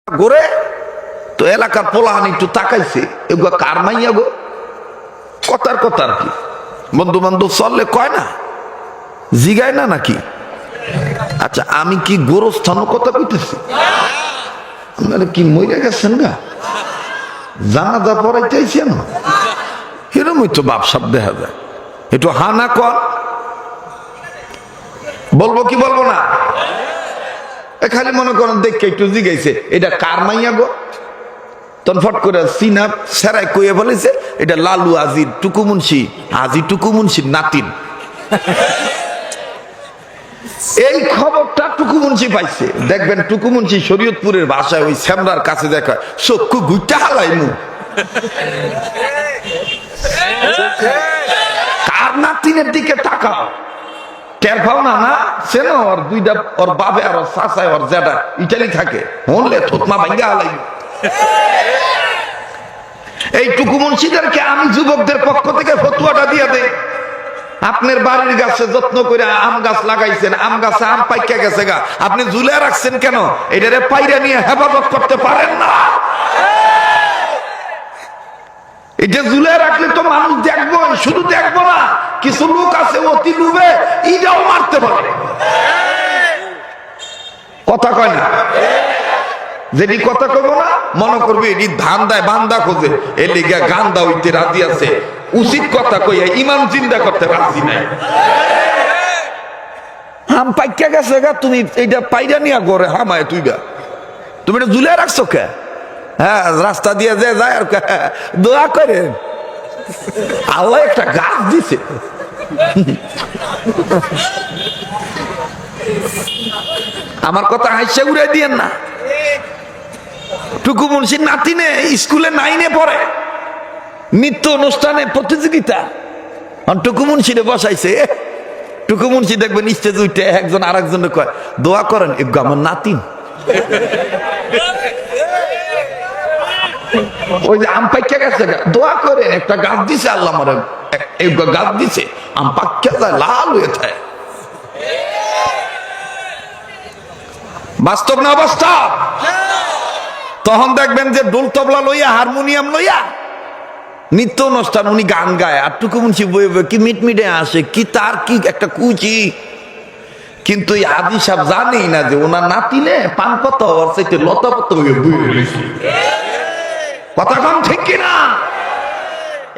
গোরে তো এলাকার পোলাহানি একটু তাকাইছে এগুলো কার মাইয়া গো কথার কথা আর কি বন্ধু বান্ধব চললে কয় না জিগায় না নাকি আচ্ছা আমি কি গোরস্থানও কথা কইতেছি আপনারা কি মরে গেছেন গা জানাজা পড়াইতেছেন এরমই তো বাপসাপ দেখা যায় একটু হানা কর বলবো কি বলবো না খালি মনে করেন দেখে একটু জিগাইছে এটা কার মাইয়া গো তখন ফট করে সিনা সেরাই কইয়ে বলেছে এটা লালু আজির টুকুমুন্সি আজি টুকুমুন্সির নাতিন এই খবরটা টুকুমুন্সি পাইছে দেখবেন টুকুমুন্সি শরীয়তপুরের ভাষায় ওই শ্যামরার কাছে দেখা চক্ষু গুইটা হালাইনু কার নাতিনের দিকে তাকাও টের পাও না না সেন ওর দুইটা ওর বাপে আর ওর চাচায় ওর জেডা ইটালি থাকে হনলে থতমা ভাঙ্গা হালাই এই টুকুমুন্সিদেরকে আমি যুবকদের পক্ষ থেকে ফতুয়াটা দিয়ে দেই আপনার বাড়ির গাছে যত্ন করে আম গাছ লাগাইছেন আম গাছে আম পাইকা গেছে গা আপনি ঝুলে রাখছেন কেন এটারে পাইরা নিয়ে হেফাজত করতে পারেন না এটা ঝুলে রাখলে তো মানুষ দেখবো শুধু দেখবো না কিছু লোক আছে অতি ডুবে এটাও মারতে পারে কথা কয় না যেটি কথা কইব না মনে করবে এটি ধান দেয় বান্দা খোঁজে এর লিগা গান দা হইতে রাজি আছে উচিত কথা কইয়া ইমান চিন্তা করতে রাজি নাই আম পাইকা গেছে গা তুমি এইটা পাইরা নিয়া গড়ে হামায় তুইবা তুমি এটা ঝুলে রাখছো কে হ্যাঁ রাস্তা দিয়ে যে যায় আর দোয়া করে আল্লাহ একটা গাছ দিছে আমার কথা হাসা উড়াই দিয়েন না টুকুমুন্সির নাতিনে স্কুলে 9-এ পড়ে নৃত্য অনুষ্ঠানে প্রতিযোগিতা টুকুমুন্সিরে বসাইছে টুকুমুন্সি দেখবেন স্টেজ উঠে একজন আর একজনে কয় দোয়া করেন এগুলো আমার নাতিন ওই যে আম পাইকা গেছে দোয়া করেন একটা গাছ দিছে আল্লাহ আমার গাছ দিছে আম পাক্কা যায় লাল হয়ে থাকে বাস্তব না বাস্তব তখন দেখবেন যে ডোল তবলা লইয়া হারমোনিয়াম লইয়া নৃত্য অনুষ্ঠান উনি গান গায় আর টুকুমুন্সি বই বই কি মিটমিটে আসে কি তার কি একটা কুচি কিন্তু এই আদি সাহেব জানেই না যে ওনার নাতিনে পান পাতা হওয়ার চাইতে লতা পাতা হয়ে বই রয়েছে কথা কম ঠিক কিনা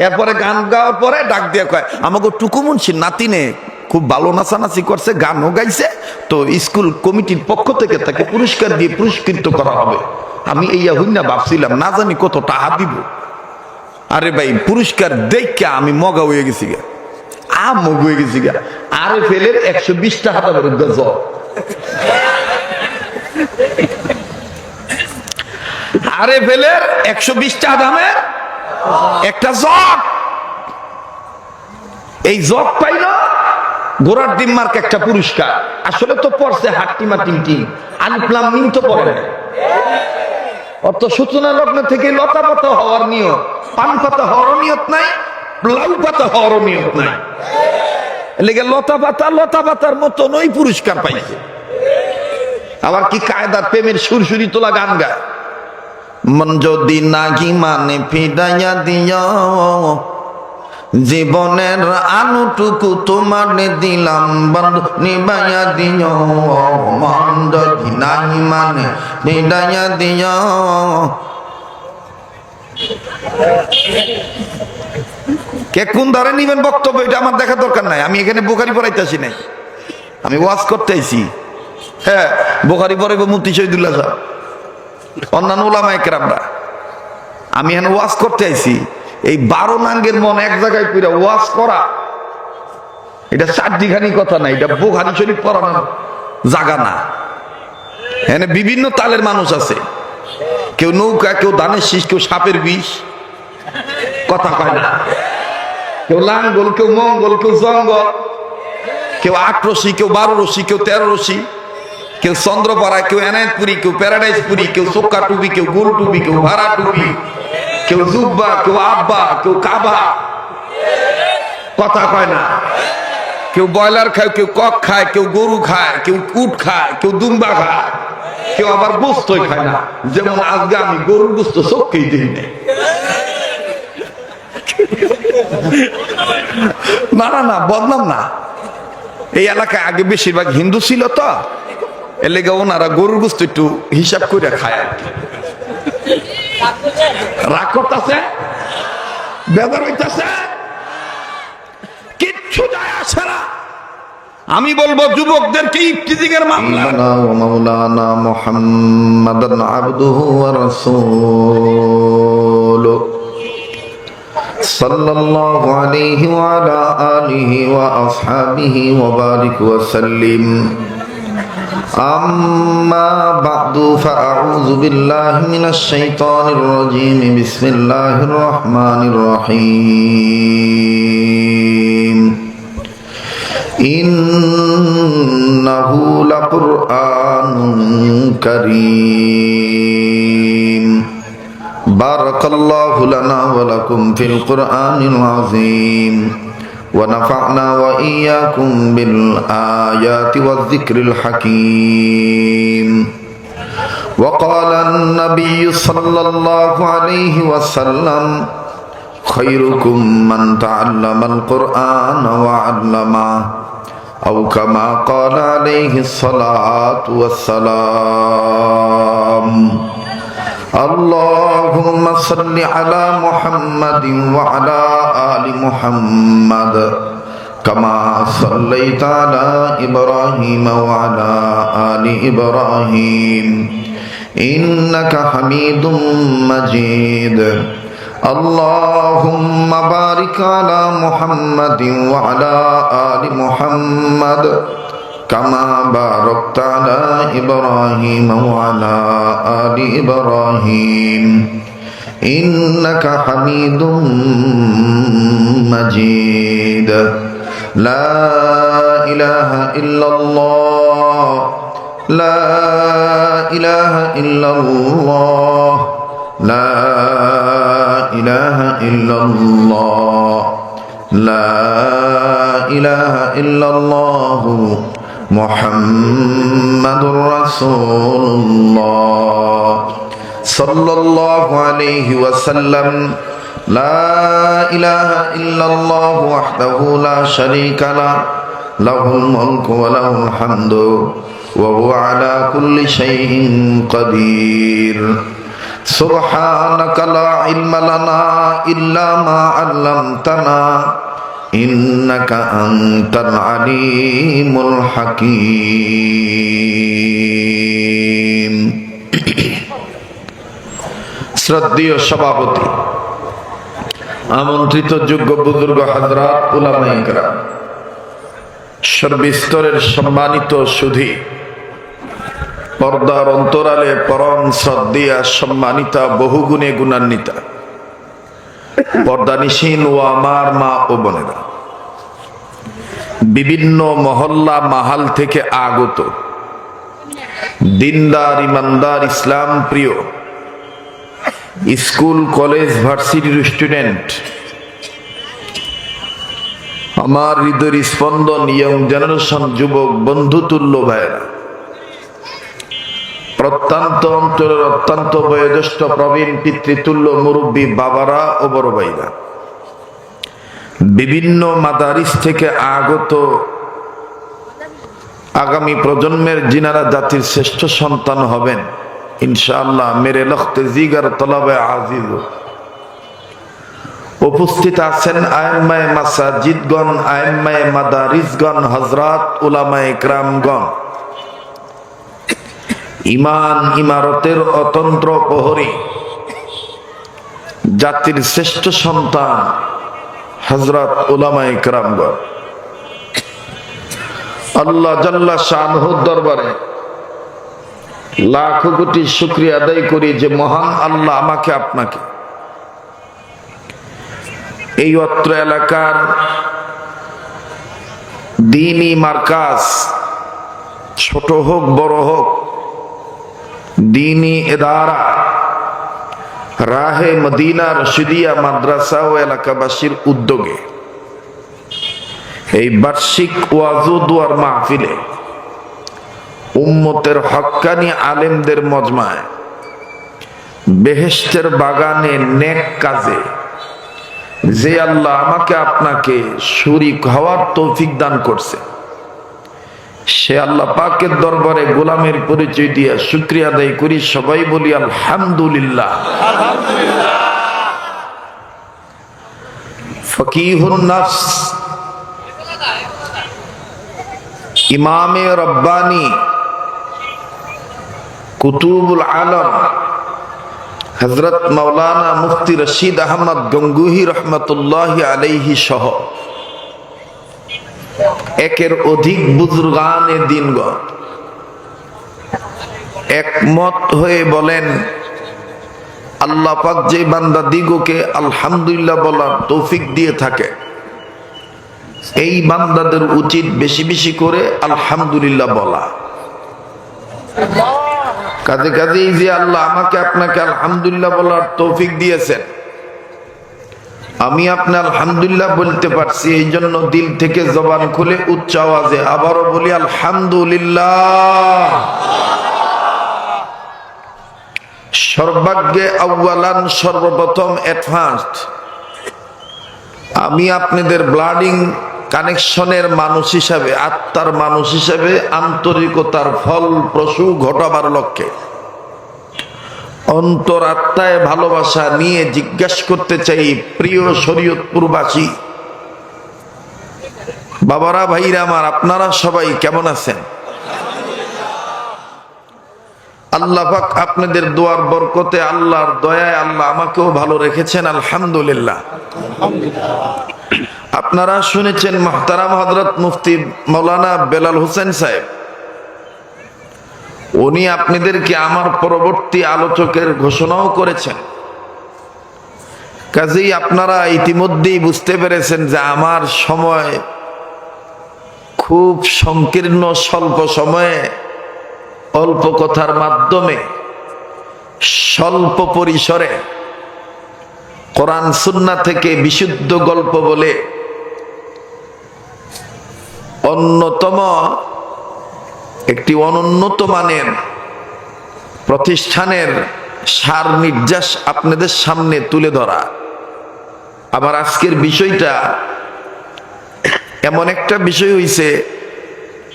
এরপরে গান গাওয়ার পরে ডাক দিয়ে কয় আমাকে টুকুমুন্সির নাতিনে খুব ভালো নাচানাচি করছে গানও গাইছে তো স্কুল কমিটির পক্ষ থেকে তাকে পুরস্কার দিয়ে পুরস্কৃত করা হবে আমি এই হইনা ভাবছিলাম না জানি কত টাকা দিব আরে ভাই পুরস্কার দেখে আমি মগা হয়ে গেছি গা মগ হয়ে গেছি গা আরে ফেলের 120 টাকা বিরুদ্ধে জ্বর আরে ফেলের 120 টাকা দামের একটা জগ এই জগ পাইল গোড়ার ডিম মার্ক একটা পুরস্কার আসলে তো পড়ছে হাট্টিমা টিমটিম আলিফলাম মিম তো পড়ে না অর্থ সূচনা লগ্ন থেকে লতা পাতা হওয়ার নিয়ত পান পাতা হওয়ার নিয়ত নাই লাউ পাতা হওয়ার নিয়ত নাই লেগে লতা পাতার মতন ওই পুরস্কার পাইছে আবার কি কায়দার প্রেমের সুরসুরি তোলা গান গায় মন যদি নাহি মানে ফিরাইয়া দিও জীবনের আনুটুকু তোমার দিলাম বন্ধু নিবাইয়া দিও মন যদি নাহি মানে ফিরাইয়া দিও কে কোন ধরে নিবেন বক্তব্য এটা আমার দেখা দরকার নাই আমি এখানে বুখারি পড়াইতে আসি নাই আমি ওয়াজ করতে আইছি হ্যাঁ বুখারি পড়াইব মুফতি শহীদুল্লাহ সাহেব অন্যান্য ওলামায়ে কেরামরা আমি এখানে ওয়াজ করতে আইছি এই 12 নাঙ্গের মন এক জায়গায় কইরা ওয়াজ করা এটা চারটিখানি কথা না এটা বুখারী শরীফ পড়ানোর জায়গা না এখানে বিভিন্ন তালের মানুষ আছে কেউ নৌকা কেউ ধানের শীষ কেউ সাপের বিষ কথা কয় না কেউ লাঙ্গল কেউ মঙ্গল কেউ জঙ্গল কেউ 8 রশি কেউ 12 রশি কেউ 13 রশি কেউ চন্দ্রপাড়া কেউ এনায়তপুরি কেউ প্যারাডাইসপুরি কেউ চোক্কা টুপি কেউ গোল টুপি কেউ ভাড়া টুপি কেউ জুব্বা কেউ আব্বা কেউ কাবা কথা কয় না কেউ ব্রয়লার খায়, কেউ কক খায়, কেউ গরু খায়, কেউ উট খায়, কেউ দুম্বা খায়, কেউ আবার গোস্তই খায় না। যেমন আজকে আমি গরুর গোস্ত চোখকেই দিই নাই। না না না, বদনাম না। এই এলাকায় আগে বেশিরভাগ হিন্দু ছিল তো, এর লেগে ওনারা গরুর গোস্ত একটু হিসাব করে খায়। রাগ করতেছে, বেজার হইতেছে, কিচ্ছু যায় আসে না। আমি বলবো যুবকদেরকে ইফতিজিং এর মামলা মাওলানা মুহাম্মাদান আবদুহু ওয়া রাসূলুহু সাল্লাল্লাহু আলাইহি ওয়া আলা আলিহি ওয়া আসহাবিহি ওয়া বারিক ওয়া সাল্লিম। আম্মা বা'দু ফাআউযু বিল্লাহি মিনাশ শাইতানির রাজীম। বিসমিল্লাহির রহমানির রহিম। ইন্নাহু লাকুরআনুন কারীম। বারাকাল্লাহু লানা ওয়া লাকুম ফিল কুরআনিল আযীম ওয়া নাফা'না ওয়া ইয়্যাকুম বিল আয়াতি ওয়াজ যিকরিল হাকীম। ওয়া ক্বালা আন-নাবিয়্যু সাল্লাল্লাহু আলাইহি ওয়া সাল্লাম খায়রুকুম মান তা'আল্লামাল কুরআনা ওয়া 'আল্লামাহু আও কামা ক্বালা আলাইহিস সালাতু ওয়াস সালাম। اللهم صل على محمد وعلى آل محمد كما صليت على إبراهيم وعلى آل إبراهيم إنك حميد مجيد. اللهم بارك على محمد وعلى آل محمد كما باركت على إبراهيم وعلى آل إبراهيم إنك حميد مجيد. لا إله إلا الله، لا إله إلا الله، لا إله إلا الله، لا إله إلا الله মুহাম্মাদুর রাসূলুল্লাহ সাল্লাল্লাহু আলাইহি ওয়াসাল্লাম। লা ইলাহা ইল্লাল্লাহু ওয়াহদাহু লা শারীকা লাহু লাহুল মুলকু ওয়া লাহুল হামদু ওয়া হুয়া আলা কুল্লি শাইইন কাদির। সুবহানাকা লা ইলমা লানা ইল্লা মা 'আল্লামতানা ইন্নাকা আনতাল আলিমুল হাকীম। শ্রদ্ধেয় সভাপতি, আমন্ত্রিত যোগ্য বুজুর্গ হযরত, উলামায়ে কেরাম, সর্বস্তরের সম্মানিত সুধী, পর্দার অন্তরালে পরম শ্রদ্ধেয়া সম্মানিতা, বহুগুণে গুণান্বিতা পর্দানিশীন ও আমার মা ও বোনেরা, বিভিন্ন মহল্লা মাহাল থেকে আগত দিনদার, ইমানদার, ইসলাম প্রিয় স্কুল, কলেজ, ভার্সিটির স্টুডেন্ট, আমার হৃদয়ের স্পন্দন ইয়ং জেনারেশন যুবক বন্ধুতুল্য ভাইরা, প্রত্যন্ত অঞ্চলের অত্যন্ত বয়োজ্যেষ্ঠ প্রবীণ পিতৃতুল্য মুরব্বী বাবারা ও বড় ভাইরা, বিভিন্ন মাদারিস থেকে আগত আগামী প্রজন্মের যিনারা জাতির শ্রেষ্ঠ সন্তান হবেন ইনশাআল্লাহ, মেরে লখতে জিগার তলবে আজিজ উপস্থিত আছেন আইম্মায়ে মাসাজিদগণ, আইম্মায়ে মাদারিসগণ, হযরত, উলামায়ে কেরামগণ, ইমান ইমারতের অতন্ত্র প্রহরী, জাতির শ্রেষ্ঠ সন্তান হযরত উলামায়ে কেরামগণ। আল্লাহ জাল্লা শানহুর দরবারে লাখ কোটি শুকরিয়া আদায় করি যে মহান আল্লাহ আমাকে আপনাকে এই অত্র এলাকার দ্বীনি মার্কাজ, ছোট হোক বড় হোক, দ্বীনি ইদারা রাহে মদিনা রশিদিয়া মাদ্রাসা ও এলাকাবাসীর উদ্যোগে এই বার্ষিক ওয়াজ ও দুয়ার মাহফিলে উম্মতের হক্কানি আলেমদের মজমায় বেহেশতের বাগানে নেক কাজে যে আল্লাহ আমাকে আপনাকে শরীক হওয়ার তৌফিক দান করছে, সে আল্লাহ পাকের দরবারে গোলামের পরিচয় দিয়ে শুকরিয়া আদায় করি। সবাই বলি আলহামদুলিল্লাহ। ফকিহুন নফস, ইমামে রব্বানি, কুতুবুল আলম হযরত মাওলানা মুফতি রশিদ আহমদ গঙ্গুহি রহমতুল্লাহি আলাইহি সহ একের অধিক বুজুর্গানে দিনগণ একমত হয়ে বলেন, আল্লাহ পাক যে বান্দা দিগকে আলহামদুলিল্লাহ বলার তৌফিক দিয়ে থাকে, এই বান্দাদের উচিত বেশি বেশি করে আলহামদুলিল্লাহ বলা। কাজে কাজেই যে আল্লাহ আমাকে আপনাকে আলহামদুলিল্লাহ বলার তৌফিক দিয়েছেন, আমি আপনি আলহামদুলিল্লাহ বলতে পারছি, এই জন্য দিল থেকে জবান খুলে উচ্চ আওয়াজে আবারও বলি আলহামদুলিল্লাহ। সর্বাগ্যে আউয়ালান, সর্বপ্রথম অ্যাডভান্সড, আমি আপনাদের ব্লাডিং কানেকশনের মানুষ হিসাবে, আত্মার মানুষ হিসাবে আন্তরিকতার ফল প্রসূ ঘটাবার লক্ষ্যে অন্তর আত্মায় ভালোবাসা নিয়ে জিজ্ঞাসা করতে চাই, প্রিয় শরীয়তপুরবাসী বাবারা, ভাইরা আমার, আপনারা সবাই কেমন আছেন? আল্লাহ পাক আপনাদের দোয়ার বরকতে, আল্লাহর দয়ায় আল্লাহ আমাকেও ভালো রেখেছেন, আলহামদুলিল্লাহ। আপনারা শুনেছেন মুহতারাম হযরত মুফতি মাওলানা বেলাল হোসেন সাহেব, উনি আপনাদেরকে আমার পরবর্তী আলোচকের ঘোষণাও করেছেন। কাজেই আপনারা ইতিমধ্যেই বুঝতে পেরেছেন যে আমার সময় খুব সংকীর্ণ, স্বল্প সময়ে অল্প কথার মাধ্যমে স্বল্প পরিসরে কোরআন সুন্নাহ থেকে বিশুদ্ধ গল্প বলে অন্যতম একটি অনুন্নত মানের প্রতিষ্ঠানের সার নির্যাস আপনাদের সামনে তুলে ধরা। আবার আজকের বিষয়টা এমন একটা বিষয় হইছে,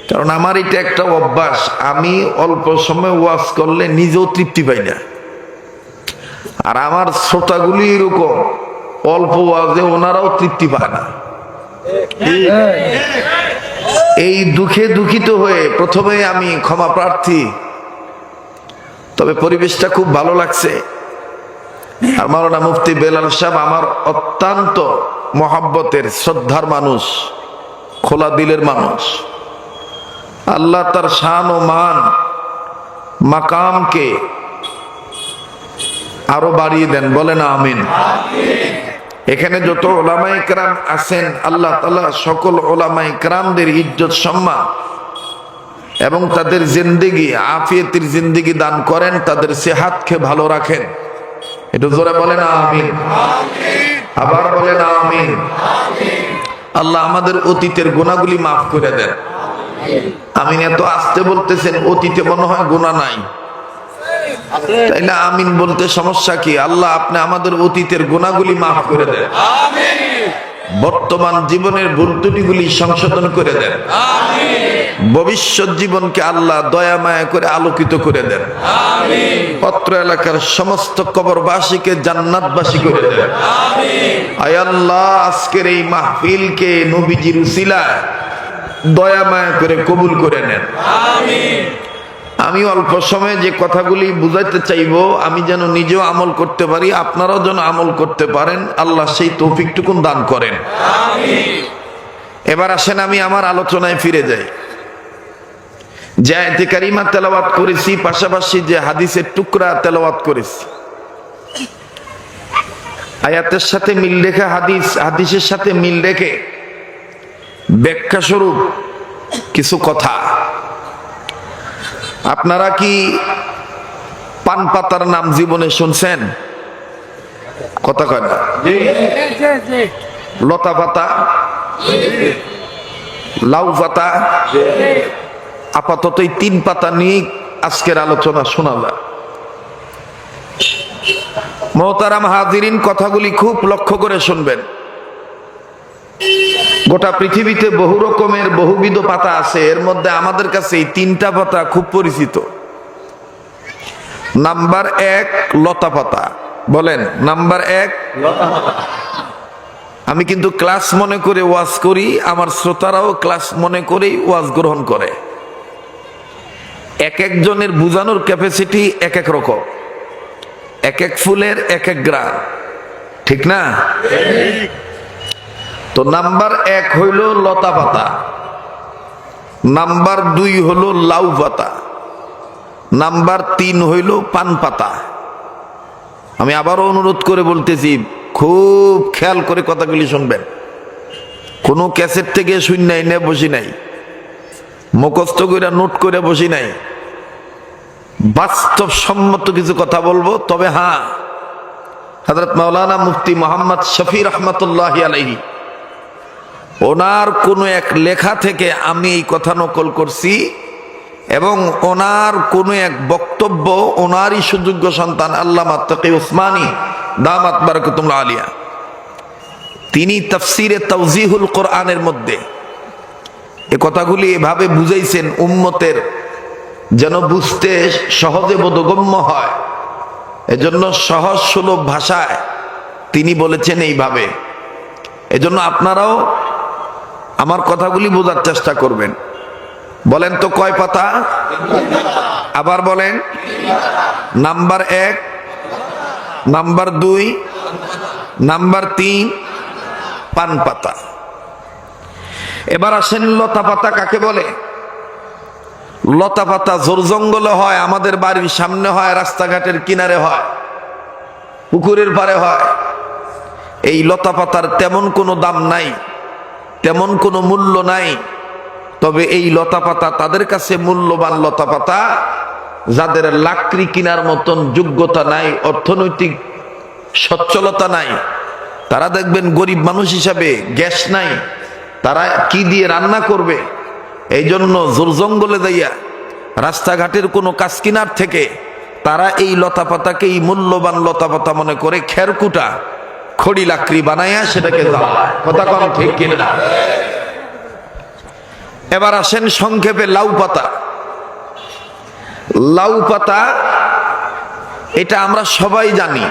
কারণ আমার এটা একটা অভ্যাস, আমি অল্প সময় ওয়াজ করলে নিজেও তৃপ্তি পাই না, আর আমার শ্রোতাগুলি এরকম, অল্প ওয়াজে ওনারাও তৃপ্তি পায় না। এই দুঃখে দুঃখিত হয়ে প্রথমে আমি ক্ষমা প্রার্থী, তবে পরিবেশটা খুব ভালো লাগছে। আর মাওলানা মুফতি বেলাল সাহেব আমার অত্যন্ত মহাব্বতের, শ্রদ্ধার মানুষ, খোলা দিলের মানুষ। আল্লাহ তার শান ও মান মাকামকে আরো বাড়িয়ে দেন, বলেন আমিন। এখানে যত ওলামায়ে কেরাম আছেন, আল্লাহ তাআলা সকল ওলামায়ে কেরামদের ইজ্জত সম্মান এবং তাদের জিন্দেগি আফিয়াতের জিন্দেগি দান করেন, তাদের সেহাতকে ভালো রাখেন। একটু জোরে বলেন আমিন। আবার বলেন আমিন। আল্লাহ আমাদের অতীতের গুনাহগুলি মাফ করে দেন। আমিন। এত আস্তে বলতেছেন, অতীতে মনে হয় গুনাহ নাই, তাই না? আমিন বলতে সমস্যা কি? আল্লাহ আপনি আমাদের অতীতের গুনাহগুলি মাফ করে দেন, বর্তমান জীবনের ভুল ত্রুটিগুলি সংশোধন করে দেন, ভবিষ্যৎ জীবনকে আল্লাহ দয়া মায়া করে আলোকিত করে দেন, পত্র এলাকার সমস্ত কবরবাসীকে জান্নাতবাসী করে দেন। আয় আল্লাহ, আজকের এই মাহফিলকে নবীজির উসিলায় দয়া মায়া করে কবুল করে নেন। আমি অল্প সময়ে যে কথাগুলি বুঝাইতে চাইব, আমি যেন নিজেও আমল করতে পারি, আপনারাও যেন আমল করতে পারেন, আল্লাহ সেই তৌফিকটুকুন দান করেন। এবার আসেন আমি আমার আলোচনায় ফিরে যাই। যে আয়াতে কারিমা তেলাওয়াত করেছি, পাশাপাশি যে হাদিসের টুকরা তেলাওয়াত করেছি, আয়াতের সাথে মিল রেখে হাদিসের সাথে মিল রেখে ব্যাখ্যা স্বরূপ কিছু কথা। আপনারা কি পান পাতার নাম জীবনে শুনছেন? কথা কয় না? লতা পাতা, লাউ পাতা, আপাতত এই 3 পাতা নিয়ে আজকের আলোচনা শোনালাম। মোহতারাম হাজিরিন, কথাগুলি খুব লক্ষ্য করে শুনবেন। গোটা পৃথিবীতে বহু রকমের বহুবিধ পাতা আছে, এর মধ্যে আমাদের কাছে এই 3টা পাতা খুব পরিচিত। নাম্বার 1 লতা পাতা। বলেন, নাম্বার 1 লতা পাতা। আমি কিন্তু ক্লাস মনে করে ওয়াজ করি, আমার শ্রোতারাও ক্লাস মনে করেই ওয়াজ গ্রহণ করে। এক একজনের বুঝানোর ক্যাপাসিটি এক এক রকম, এক এক ফুলের এক এক গ্রাম, ঠিক না? তো নাম্বার 1 হইল লতা পাতা, নাম্বার 2 হলো লাউ পাতা, নাম্বার 3 হইল পান পাতা। আমি আবারও অনুরোধ করে বলতেছি, খুব খেয়াল করে কথাগুলি শুনবেন। কোনো ক্যাসেট থেকে শুন নাই, নে বসি নাই, মুখস্থ করে নোট করে বসি নাই, বাস্তবসম্মত কিছু কথা বলবো। তবে হ্যাঁ, হযরত মাওলানা মুফতি মোহাম্মদ শফি রহমতুল্লাহি আলাইহি ওনার কোনো এক লেখা থেকে আমি এই কথা নকল করছি, এবং ওনার কোনো এক বক্তব্য ওনারই সুযোগ্য সন্তান আল্লামা তাকি উসমানী দামাত বারাকাতুহুল আলিয়া, তিনি তাফসিরে তাওজিহুল কোরআনের মধ্যে এ কথাগুলি এভাবে বুঝাইছেন উম্মতের যেন বুঝতে সহজে বোধগম্য হয়, এজন্য সহজ সুলভ ভাষায় তিনি বলেছেন এইভাবে। এজন্য আপনারাও আমার কথাগুলি বোঝার চেষ্টা করবেন। বলেন তো কয় পাতা? আবার বলেন। নাম্বার 1, নাম্বার 2, নাম্বার 3 পান পাতা। এবার আসেন লতা পাতা কাকে বলে? লতা পাতা ঝোর জঙ্গলে হয়, আমাদের বাড়ির সামনে হয়, রাস্তাঘাটের কিনারে হয়, পুকুরের পাড়ে হয়। এই লতা পাতার তেমন কোনো দাম নাই, তেমন কোনো মূল্য নাই। তবে এই লতা পাতা তাদের কাছে মূল্যবান লতা পাতা যাদের লাকড়ি কেনার মতন যোগ্যতা নাই, অর্থনৈতিক সচ্ছলতা নাই। তারা দেখবেন গরিব মানুষ হিসাবে গ্যাস নাই, তারা কি দিয়ে রান্না করবে? এই জন্য জোর জঙ্গলে যাইয়া রাস্তাঘাটের কোনো কাজ কিনার থেকে তারা এই লতা পাতাকেই মূল্যবান লতা পাতা মনে করে খেরকুটা খড়ি লাকড়ি বানাইয়া সেটাকে জ্বালায়। কথা কম ঠিক কিনা? এবার আসেন সংক্ষেপে লাউ পাতা। লাউ পাতা এটা আমরা সবাই জানি,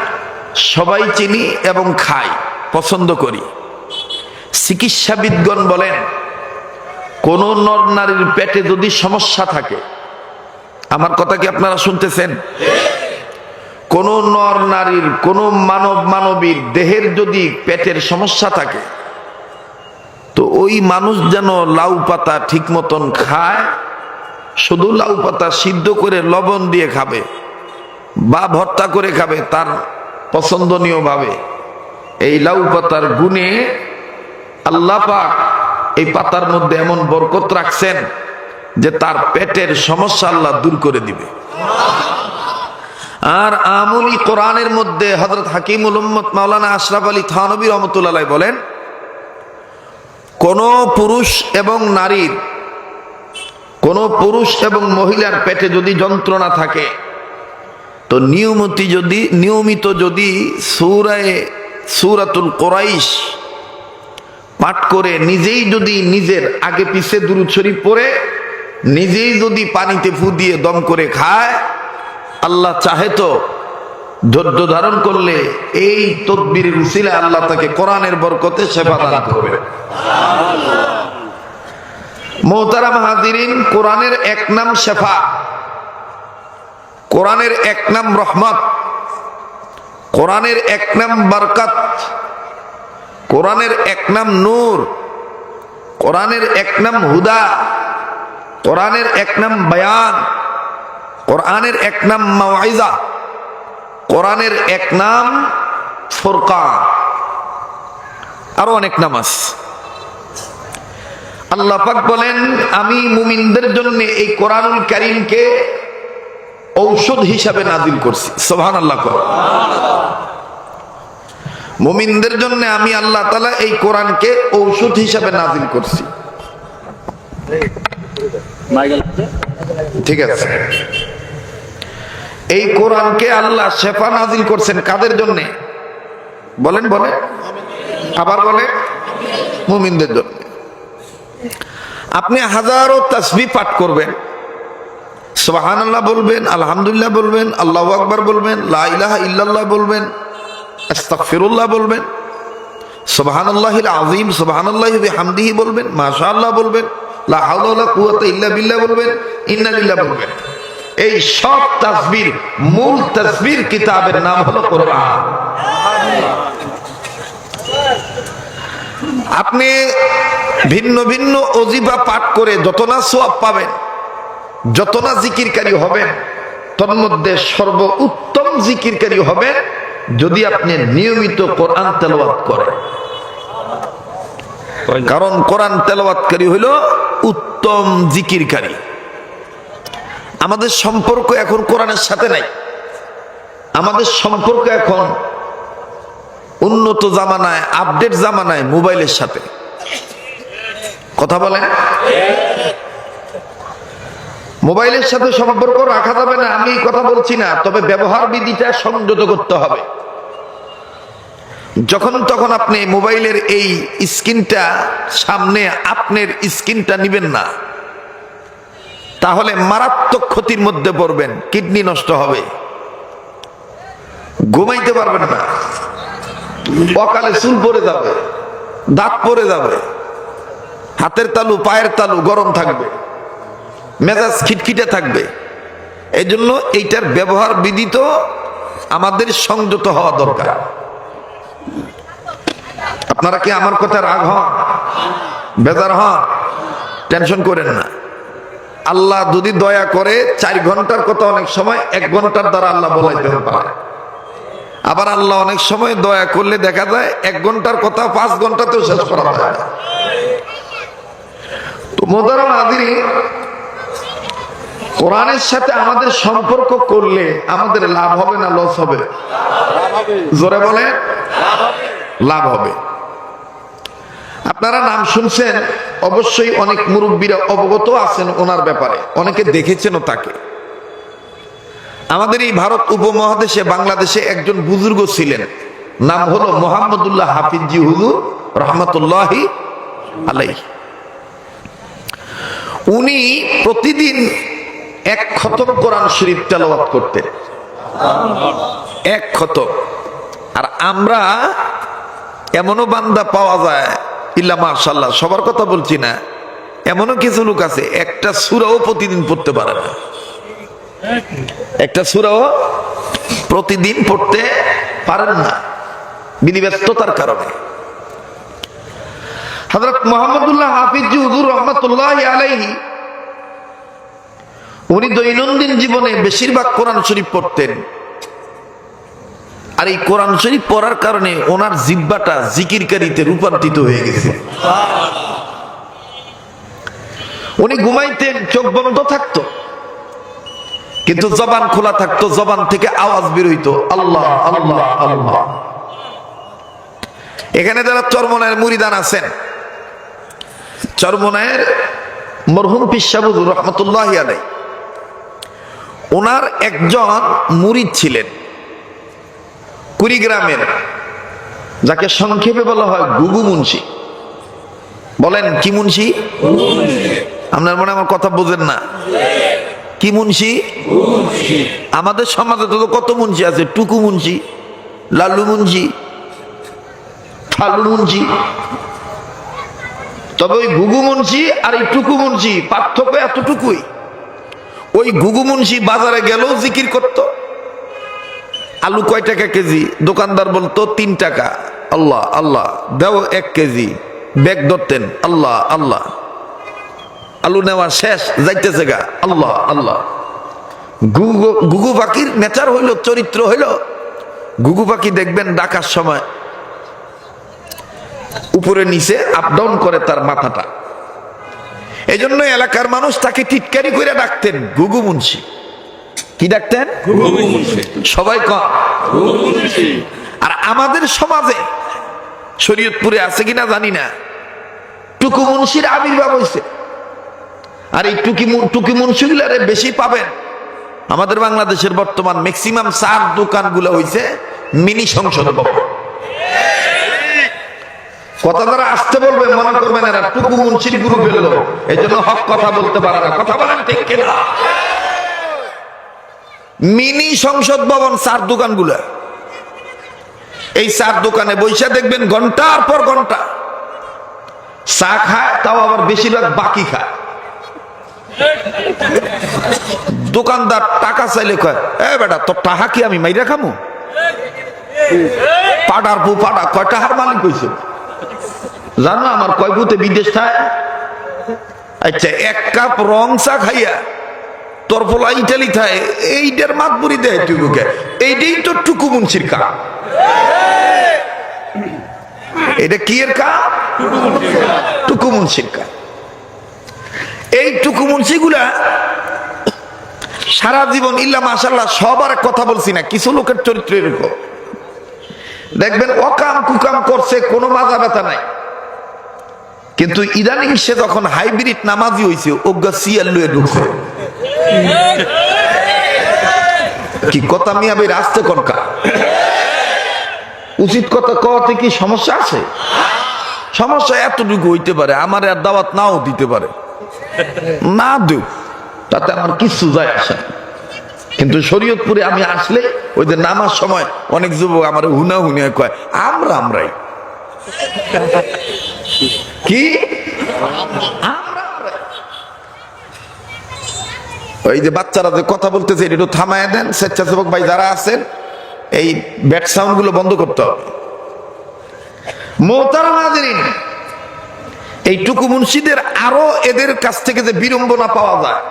সবাই চিনি এবং খাই, পছন্দ করি। চিকিৎসাবিদগণ বলেন, কোন নর নারীর পেটে যদি সমস্যা থাকে, আমার কথা কি আপনারা শুনতেছেন? কোন নর নারীর, কোন মানবীর দেহের যদি পেটের সমস্যা থাকে, তো ওই মানুষ যেন লাউ পাতা ঠিক মতন খায়। শুধু লাউ পাতা সিদ্ধ করে লবণ দিয়ে খাবে বা ভর্তা করে খাবে তার পছন্দনীয় ভাবে। এই লাউ পাতার গুণে আল্লাহ পাক এই পাতার মধ্যে এমন বরকত রাখছেন যে তার পেটের সমস্যা আল্লাহ দূর করে দিবে। আর আমুলি কোরআনের মধ্যে হযরত হাকিমুল উম্মত মাওলানা আশরাফ আলী থানভী রহমতুল্লাহ আলাইহি বলেন, কোন পুরুষ এবং নারীর, কোন পুরুষ এবং মহিলার পেটে যদি যন্ত্রণা থাকে, তো নিয়মিত যদি সূরাতুল কুরাইশ পাঠ করে নিজেই যদি নিজের আগে পিছে দুরূদ শরীফ পড়ে নিজেই যদি পানিতে ফু দিয়ে দম করে খায়, আল্লাহ চাহে তো ধৈর্য ধারণ করলে এই তদবিরের উসিলায় আল্লাহ তাকে কোরআনের বরকতে শেফা দান করবে। মোহতারাম হাজিরিন, কোরআনের এক নাম শেফা, কোরআনের এক নাম রহমত, কোরআনের এক নাম বরকত, কোরআনের এক নাম নূর, কোরআনের এক নাম হুদা, কোরআনের এক নাম বয়ান, কোরআনের এক নাম মাওয়াইজা, কোরআনের এক নাম ফুরকান, আরো অনেক নাম আছে। আল্লাহ পাক বলেন, আমি মুমিনদের জন্য এই কোরআনুল কারীমকে ঔষধ হিসাবে নাজিল করছি। সুবহানাল্লাহ। মুমিনদের জন্য আমি আল্লাহ তাআলা এই কোরআনকে ঔষধ হিসাবে নাজিল করছি। ঠিক আছে, এই কোরআনকে আল্লাহ শেফা নাজিল করছেন কাদের জন্য বলেন? বলে আবার বলে মুমিনদের জন্য। আপনি হাজারো তাসবিহ পাঠ করবেন, সুবহানাল্লাহ বলবেন, আলহামদুলিল্লাহ বলবেন, আল্লাহু আকবার বলবেন, লা ইলাহা ইল্লাল্লাহ বলবেন, আস্তাগফিরুল্লাহ বলবেন, সুবহানাল্লাহিল আযীম, সুবহানাল্লাহি বিহামদিহি বলবেন, মাশাআল্লাহ বলবেন, লা হাওলা ওয়ালা কুওয়াতা ইল্লা বিল্লাহ বলবেন, ইন্না লিল্লাহি বলবেন। এই সব তাসবিহ মূল তাসবিহ কিতাবের নাম হলো কোরআন। আপনি ভিন্ন ভিন্ন ওজিফা পাঠ করে যত না সওয়াব পাবেন, যত না জিকিরকারী হবেন, তন্মধ্যে সর্ব উত্তম জিকিরকারী হবেন যদি আপনি নিয়মিত কোরআন তেলাওয়াত করেন। কারণ কোরআন তেলাওয়াতকারী হইল উত্তম জিকিরকারী। আমাদের সম্পর্ক এখন কোরআনের সাথে নাই, আমাদের সম্পর্ক এখন উন্নত জামানায়, আপডেট জামানায় মোবাইলের সাথে। কথা বলেন, মোবাইলের সাথে সম্পর্ক রাখা যাবে না আমি এই কথা বলছি না, তবে ব্যবহার বিধিটা সংযত করতে হবে। যখন তখন আপনি মোবাইলের এই স্ক্রিনটা সামনে আপনার স্ক্রিনটা নিবেন না, তাহলে মারাত্মক ক্ষতির মধ্যে পড়বেন, কিডনি নষ্ট হবে, ঘুমাইতে পারবেন না, অকালে চুল পড়ে যাবে, দাঁত পড়ে যাবে, হাতের তালু পায়ের তালু গরম থাকবে, মেজাজ খিটখিটে থাকবে। এই জন্য এইটার ব্যবহার বিধি তো আমাদের সংযত হওয়া দরকার। আপনারা কি আমার কথা রাগ হন, বেজার হন? টেনশন করেন না। আল্লাহ যদি দয়া করে 4 ঘন্টার কথা অনেক সময় 1 ঘন্টার দ্বারা আল্লাহ বলাইতে পারে। আবার আল্লাহ অনেক সময় দয়া করলে দেখা যায় 1 ঘন্টার কথা 5 ঘন্টাতেও শেষ করা যায় না। তো মোহতারাম হাজিরিন, কোরআনের সাথে আমাদের সম্পর্ক করলে আমাদের লাভ হবে না লস হবে? জোরে বলে লাভ হবে। আপনারা নাম শুনছেন অবশ্যই, অনেক মুরব্বীরা অবগত আছেন ওনার ব্যাপারে, অনেকে দেখেছেনও তাকে। আমাদের এই ভারত উপমহাদেশে বাংলাদেশে একজন বুজুর্গ ছিলেন, নাম হলো মোহাম্মদুল্লাহ হাফিজি হুজুর রহমাতুল্লাহি আলাইহি। উনি প্রতিদিন 1 খতম কোরআন শরীফ তেলাওয়াত করতেন, 1 খতম। আর আমরা এমনও বান্দা পাওয়া যায়, ইল্লা মাশাআল্লাহ, সবার কথা বলছি না, এমনও কিছু লোক আছে একটা সূরাও প্রতিদিন পড়তে পারে না, একটা সূরাও প্রতিদিন পড়তে পারেন না বিধিব্যস্ততার কারণে। হযরত মুহাম্মদুল্লাহ হাফিজি হুজুর রহমাতুল্লাহি আলাইহি উনি দৈনন্দিন জীবনে বেশিরভাগ কোরআন শরীফ পড়তেন। আর এই কোরআন শরীফ পড়ার কারণে ওনার জিহ্বাটা জিকিরকারীতে রূপান্তরিত হয়ে গেছে। উনি ঘুমাইতেন, চোখ বন্ধ থাকতো, কিন্তু জবান খোলা থাকতো, জবান থেকে আওয়াজ বের হইতো, আল্লাহ আল্লাহ আল্লাহ। এখানে যারা চরমনায়ের মুরিদান আছেন, চরমনায়ের মরহুম পীর সাহেব হুজুর রহমাতুল্লাহি আলাইহি, ওনার একজন মুরিদ ছিলেন কুড়িগ্রামের, যাকে সংক্ষেপে বলা হয় গুগু মুন্সি। বলেন কি মুন্সি? আপনার মনে আমার কথা বোঝেন না? কি মুন্সি? আমাদের সমাজে তো কত মুন্সি আছে, টুকু মুন্সি, লালু মুন্সি, ফালু মুন্সি। তবে ওই গুগু মুন্সি আর এই টুকু মুন্সি পার্থক্য এতটুকুই, ওই গুগু মুন্সি বাজারে গেলেও জিকির করত। আলু কয় টাকা কেজি? দোকানদার বলতো 3 টাকা, আল্লাহ আল্লাহ, দাও 1 কেজি, ব্যাগ ধরতেন, আল্লাহ আল্লাহ, আলু নেওয়া শেষ, যাইতেছে গা, আল্লাহ আল্লাহ। গুগু পাখির নেচার হইল, চরিত্র হইল, গুগু পাখি দেখবেন ডাকার সময় উপরে নিচে আপ ডাউন করে তার মাথাটা। এই জন্য এলাকার মানুষ তাকে টিটকারি করে ডাকতেন গুগু মুন্সি। কি ডাকতেন? সবাই কম। আর আমাদের সমাজে শরীয়তপুরে আছে কিনা জানি না, টুকু মুন্সির আবির্ভাব হয়েছে। আর এই টুকি মুন্সিগুলারে বেশি পাবেন আমাদের বাংলাদেশের বর্তমান ম্যাক্সিমাম চার দোকানগুলো হইছে মিনি সংসদ ভবন। কথা দ্বারা আসতে বলবে মনে করবেন এরা টুকু মুন্সির গ্রুপের লোক, এই জন্য হক কথা বলতে পারে না। কথা বলেন ঠিক কিনা? মিনি সংসদ ভবন চার দোকানগুলা, এই চার দোকানে বৈশা দেখবেন ঘন্টার পর ঘন্টা চা খায়, তাও আবার বেশিরভাগ বাকি খায়। দোকানদার টাকা চাইলে কয়, এ বেটা তোর টাকা কি আমি মাইরা খামু? পাড়ার পু পাড়া কয় টাকার মালিক হইছে জানো আমার কয় বুতে বিদেশ থাকে। আচ্ছা এক কাপ রং চা খাইয়া তোর পোলা ইটালি থাকে, এইটার মাতবুরি দেয় তুই বুকে, এইটাই তো টুকু মুন্সির কাপ। এটা কি এর কাপ? টুকু মুন্সির কাপ। এই টুকু মুন্সিগুলা সারা জীবন ইল্লা মাশাআল্লাহ সবার কথা বলছি না, কিছু লোকের চরিত্র এরকম দেখবেন অকাম কুকাম করছে, কোনো মাজা ব্যথা নাই, কিন্তু ইদানিং সে যখন হাইব্রিড নামাজি হয়েছে ওগা সিয়াল লয়ে ঢুকছে। কি কথা মিয়া ভাই আসতে কনকা উচিত কথা কওয়াতে কি সমস্যা আছে? সমস্যা এতটুকু হইতে পারে, আমার আর দাওয়াত নাও দিতে পারে, না দেব তাতে আমার কিছু যায় আসে। কিন্তু শরীয়তপুরে আমি আসলে ওই যে নামার সময় অনেক যুবক আমার হুনা হুনিয়া কয় আমরাই কি ওই যে বাচ্চারা যে কথা বলতেছে এটা একটু থামায় দেন, স্বেচ্ছাসেবক ভাই যারা আছেন এই ব্যাট সাউন্ড গুলো বন্ধ করতে হবে। মোহতারাম হাজিরিন, এই টুকু মুন্সিদের আরো এদের কাছ থেকে যে বিড়ম্বনা পাওয়া যায়,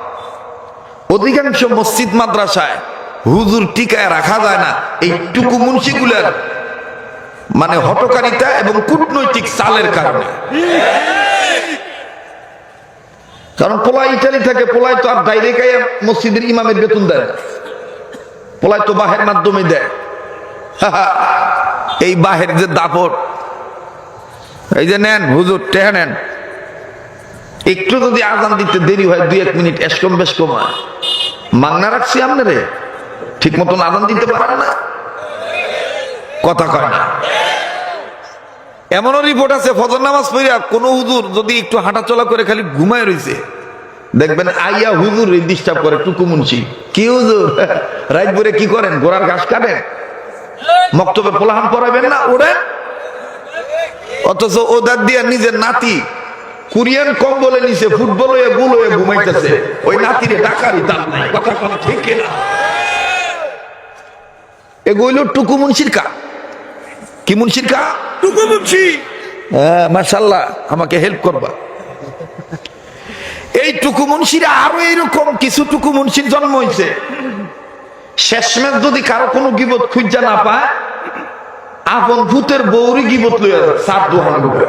অধিকাংশ মসজিদ মাদ্রাসায় হুজুর টিকায় রাখা যায় না এই টুকু মুন্সিগুলার মানে হটকারিতা এবং কূটনৈতিক চালের কারণে। কারণ পোলাই ইটালি থাকে, পোলাই তো আর ডাইরেক্ট মসজিদের ইমামের বেতন দেয় না, পোলাই তো বাহের মাধ্যমে দেয়। এই বাহের যে দাপট, এই যে নেন হুজুর টেহা নেন, একটু যদি আজান দিতে দেরি হয় 2-1 মিনিট এসকম বেশ কমায় মাংনা রাখছি আপনারে, ঠিক মতন আজান দিতে পারেন না, কথা কয় না। এমনও রিপোর্ট আছে ফজর নামাজ পড়িয়া কোন হুজুর যদি একটু হাঁটাচলা করে খালি ঘুমায় রয়েছে, দেখবেন আইয়া হুজুর ডিস্টার্ব করে টুকু মুন্সি, কি হুজুর রাত ভরে কি করেন, ঘোড়ার ঘাস কাটেন, মক্তবে পোলাহান পড়াবেন না ওড়েন। অথচ ওদার দিয়া নিজের নাতি কোরিয়ান কম্বলে নিচে ফুটবল হয়ে গোল হয়ে ঘুমাইতেছে, ওই নাতিরে টাকারই দাম নাই। কথা কথা ঠিক না? এগুলো টুকু মুন্সির কা, কি মুন্সির কা? টুকু মুন্সি। হ্যাঁ মাশাআল্লাহ, আমাকে হেল্প করবা। এই টুকু মুন্সিরা আরো এইরকম কিছু টুকু মুন্সির জন্ম হয়েছে, শেষমেশ যদি কারো কোনো গিবত খুঁজা না পায়, আপন ভূতের বৌরি গিবত লইয়া যায় সাত দোহান ঢুকে।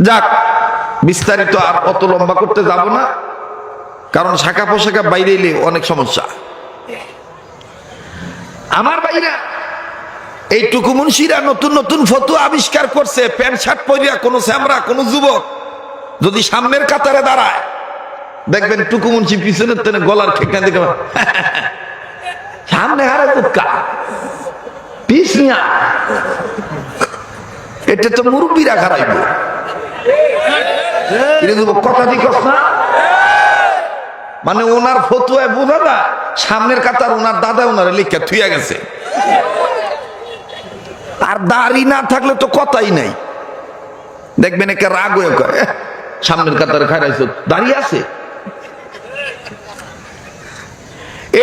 যাক, বিস্তারিত আর অত লম্বা করতে যাব না, কারণ শাখা পোশাকা বাইরে এলে অনেক সমস্যা। আমার বাইরা এই টুকু মুন্সিরা নতুন নতুন ফটো আবিষ্কার করছে। প্যান্ট শার্ট পরিয়া কোন স্যামরা কোন যুবক যদি সামনের কাতারে দাঁড়ায়, দেখবেন টুকু মুন্সি পিছনের তেনে গলার খেকনা দেখে সামনে হারে দুঃখা পিছনিয়া, এটা তো মুরব্বীরা খারাইব। কথা ঠিক না? মানে ওনার ফতুয়ায় বোঝা না সামনের কাতার ওনার দাদা ওনারে লিখে থুইয়া গেছে, আর দাড়ি না থাকলে তো কথাই নাই। দেখবেন একে রাগ হয়ে কয় সামনের কাতারে খাইরাইছো, দাঁড়িয়ে আছে।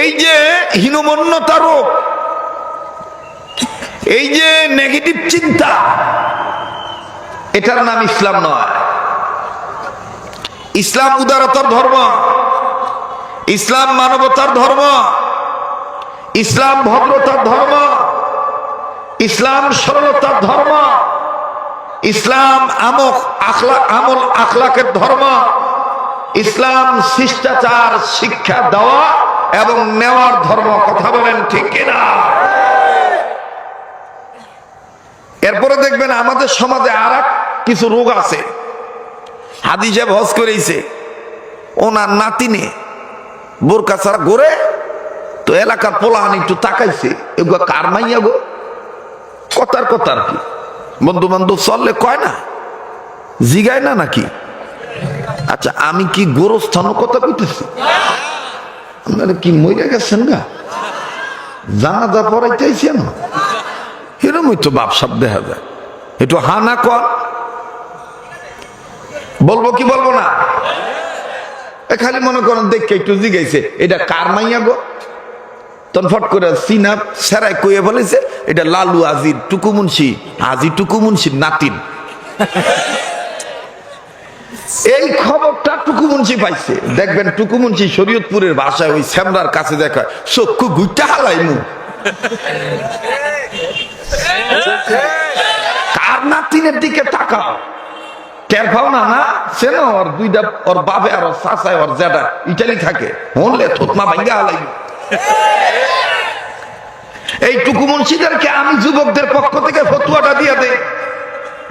এই যে হীনমন্যতা রোগ, এই যে নেগেটিভ চিন্তা, এটার নাম ইসলাম নয়। ইসলাম উদারতার ধর্ম, ইসলাম মানবতার ধর্ম, ইসলাম ভদ্রতার ধর্ম, ইসলাম সরলতার ধর্ম, ইসলাম আমল আখলাকের ধর্ম, ইসলাম শিষ্টাচার শিক্ষা দেওয়া এবং নেওয়ার ধর্ম। কথা বলেন ঠিক কিনা? এরপরে দেখবেন আমাদের সমাজে আর কিছু রোগ আছে, হাদি সাহেব হজ করেছে, ওনার নাতিনে বোরকা ছাড়া ঘুরে, তো এলাকার পোলাহান একটু তাকাইছে, এগুলো কার মাইয়া গো? কথার কথা আর কি, বন্ধু বান্ধব চললে কয় না, জিগায় না নাকি? আচ্ছা, আমি কি গোরস্থানও কথা কইতেছি? আপনারা কি মরে গেছেন গা? জানাজা পড়াইতেছেন, এরমই তো বাপসাপ দেখা যায়। একটু হানা কর, বলবো কি বলবো না? খালি মনে করেন দেখে একটু জিগাইছে, এটা কার মাইয়া গো? তখন ফট করে সিনা সেরাই কইয়ে বলেছে, এটা লালু আজির টুকু মুন্সি, আজি টুকু মুন্সির নাতিন। এই খবরটা টুকু মুন্সি পাইছে। দেখবেন টুকু মুন্সি শরীয়তপুরের ভাষায় ওই শ্যামরার কাছে দেখা চক্ষু গুইটা হালাইমু, কার নাতিনের দিকে তাকাও, টের পাও না? না চেনো? ওর দুইটা, ওর বাপে আর ওর চাচায় ওর জেডা ইটালি থাকে, হনলে থতমা ভাঙ্গা হালাই। এই টুকু মুন্সিদেরকে আমি যুবকদের পক্ষ থেকে ফতুয়াটা দিয়ে দেই,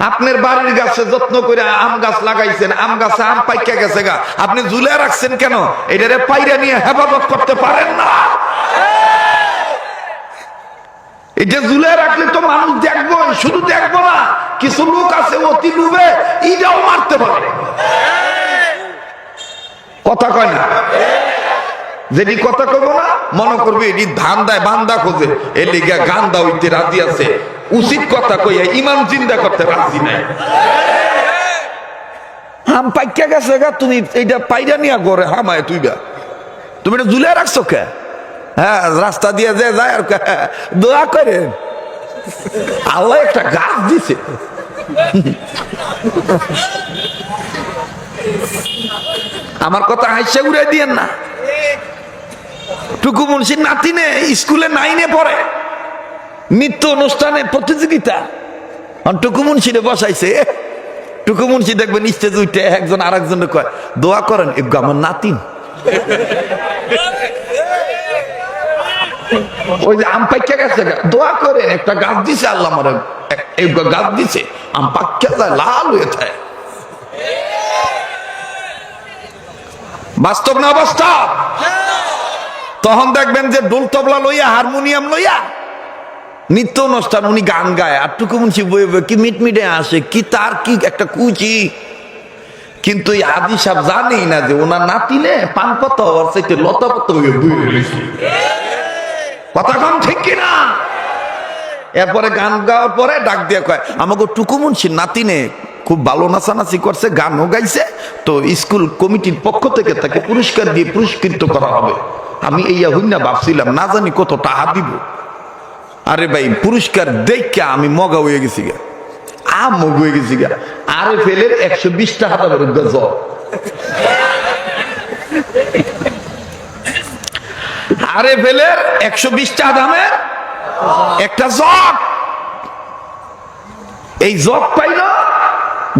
আপনার বাড়ির গাছে যত্ন করে আম গাছ লাগাইছেন, আম গাছে আম পাইকা গেছে গা, আপনি ঝুলে রাখছেন কেন? এটারে পাইরা নিয়ে হেফাজত করতে পারেন না? এটা ঝুলে রাখলে তো মানুষ দেখবো, শুধু দেখবো না, কিছু লোক আছে অতি ডুবে ইটাও মারতে পারে। কথা কয় না? যেটি কথা কব না মনে করবে এটি ধান দেয় বান্দা খোঁজে, এর লিগে গান্দা হইতে রাজি আছে, উচিত কথা কইয়া ইমাম জিন্দা করতে রাজি নাই। আম পাইকা গেছে গা, তুমি এইটা পাইরা নিয়া গড়ে হামায় তুইবা, তুমি এটা ঝুলে রাখছো কে? হ্যাঁ, রাস্তা দিয়ে যে যায় আর দোয়া করে আল্লাহ একটা গাছ দিছে। আমার কথা হাসে উড়াই দিয়েন না। টুকু মুন্সির নাতিনে স্কুলে 9-এ পড়ে, নৃত্য অনুষ্ঠানে প্রতিযোগিতা, টুকু মুন্সিরে বসাইছে। টুকু মুন্সি দেখবেন স্টেজ উঠে একজন আর একজন কয়, দোয়া করেন এগুলো আমার নাতিন। ওই যে আম পাইকা গেছে, দোয়া করেন একটা গাছ দিছে আল্লাহ, আমার গাছ দিছে, আম পাক্কা যায়, লাল হয়ে থাকে। বাস্তব না বাস্তব? তখন দেখবেন যে ডোল তবলা লইয়া, হারমোনিয়াম লইয়া নিত্য অনুষ্ঠান, উনি গান গায়, আর টুকু মুন্সি বই বই কি মিটমিটে আসে, কি তার কি একটা কুচি। কিন্তু এই হাদি সাহেব জানেই না যে ওনার নাতিনে পান পাতা হওয়ার চাইতে লতা পাতা হয়ে বই রয়েছে। কথা কম ঠিক কিনা? এরপরে গান গাওয়ার পরে ডাক দিয়ে কয়, আমাকে টুকু মুন্সির নাতিনে খুব ভালো নাচানাচি করছে, গানও গাইছে, তো স্কুল কমিটির পক্ষ থেকে তাকে পুরস্কার দিয়ে পুরস্কৃত করা হবে। আমি এই হুইনা ভাবছিলাম না জানি কত টাকা দিব। আরে ভাই, পুরস্কার দেখে আমি মগা হয়ে গেছি গা, মগ হয়ে গেছি গা। আরে ফেলের 120 টাকা দামের জ্বর, আরে ফেলের 120 টাকা দামের একটা জগ। এই জগ পাইল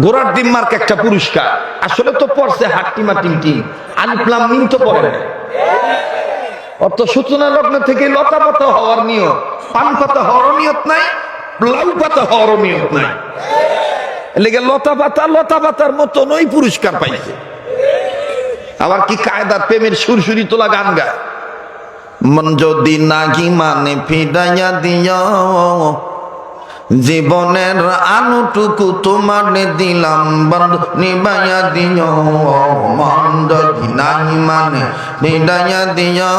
গোড়ার ডিম মার্ক একটা পুরস্কার। আসলে তো পড়ছে হাট্টিমা টিম টিম, আনপ্লাম নিম তো পড়ে না। অর্থ সূচনা লগ্ন থেকে লতা পাতা হওয়ার নিয়ত, পান পাতা হওয়ার নিয়ত নাই, লাউ পাতা হওয়ার নিয়ত নাই। লেগে লতা পাতার মতন ওই পুরস্কার পাইছে। আবার কি কায়দার প্রেমের সুরসুরি তোলা গান গায়, মন যদি নাহি মানে ফিরাইয়া দিও, জীবনের আনুটুকু তোমার দিলাম বন্ধু নিবাইয়া দিও, মন যদি নাহি মানে ফিরাইয়া দিও।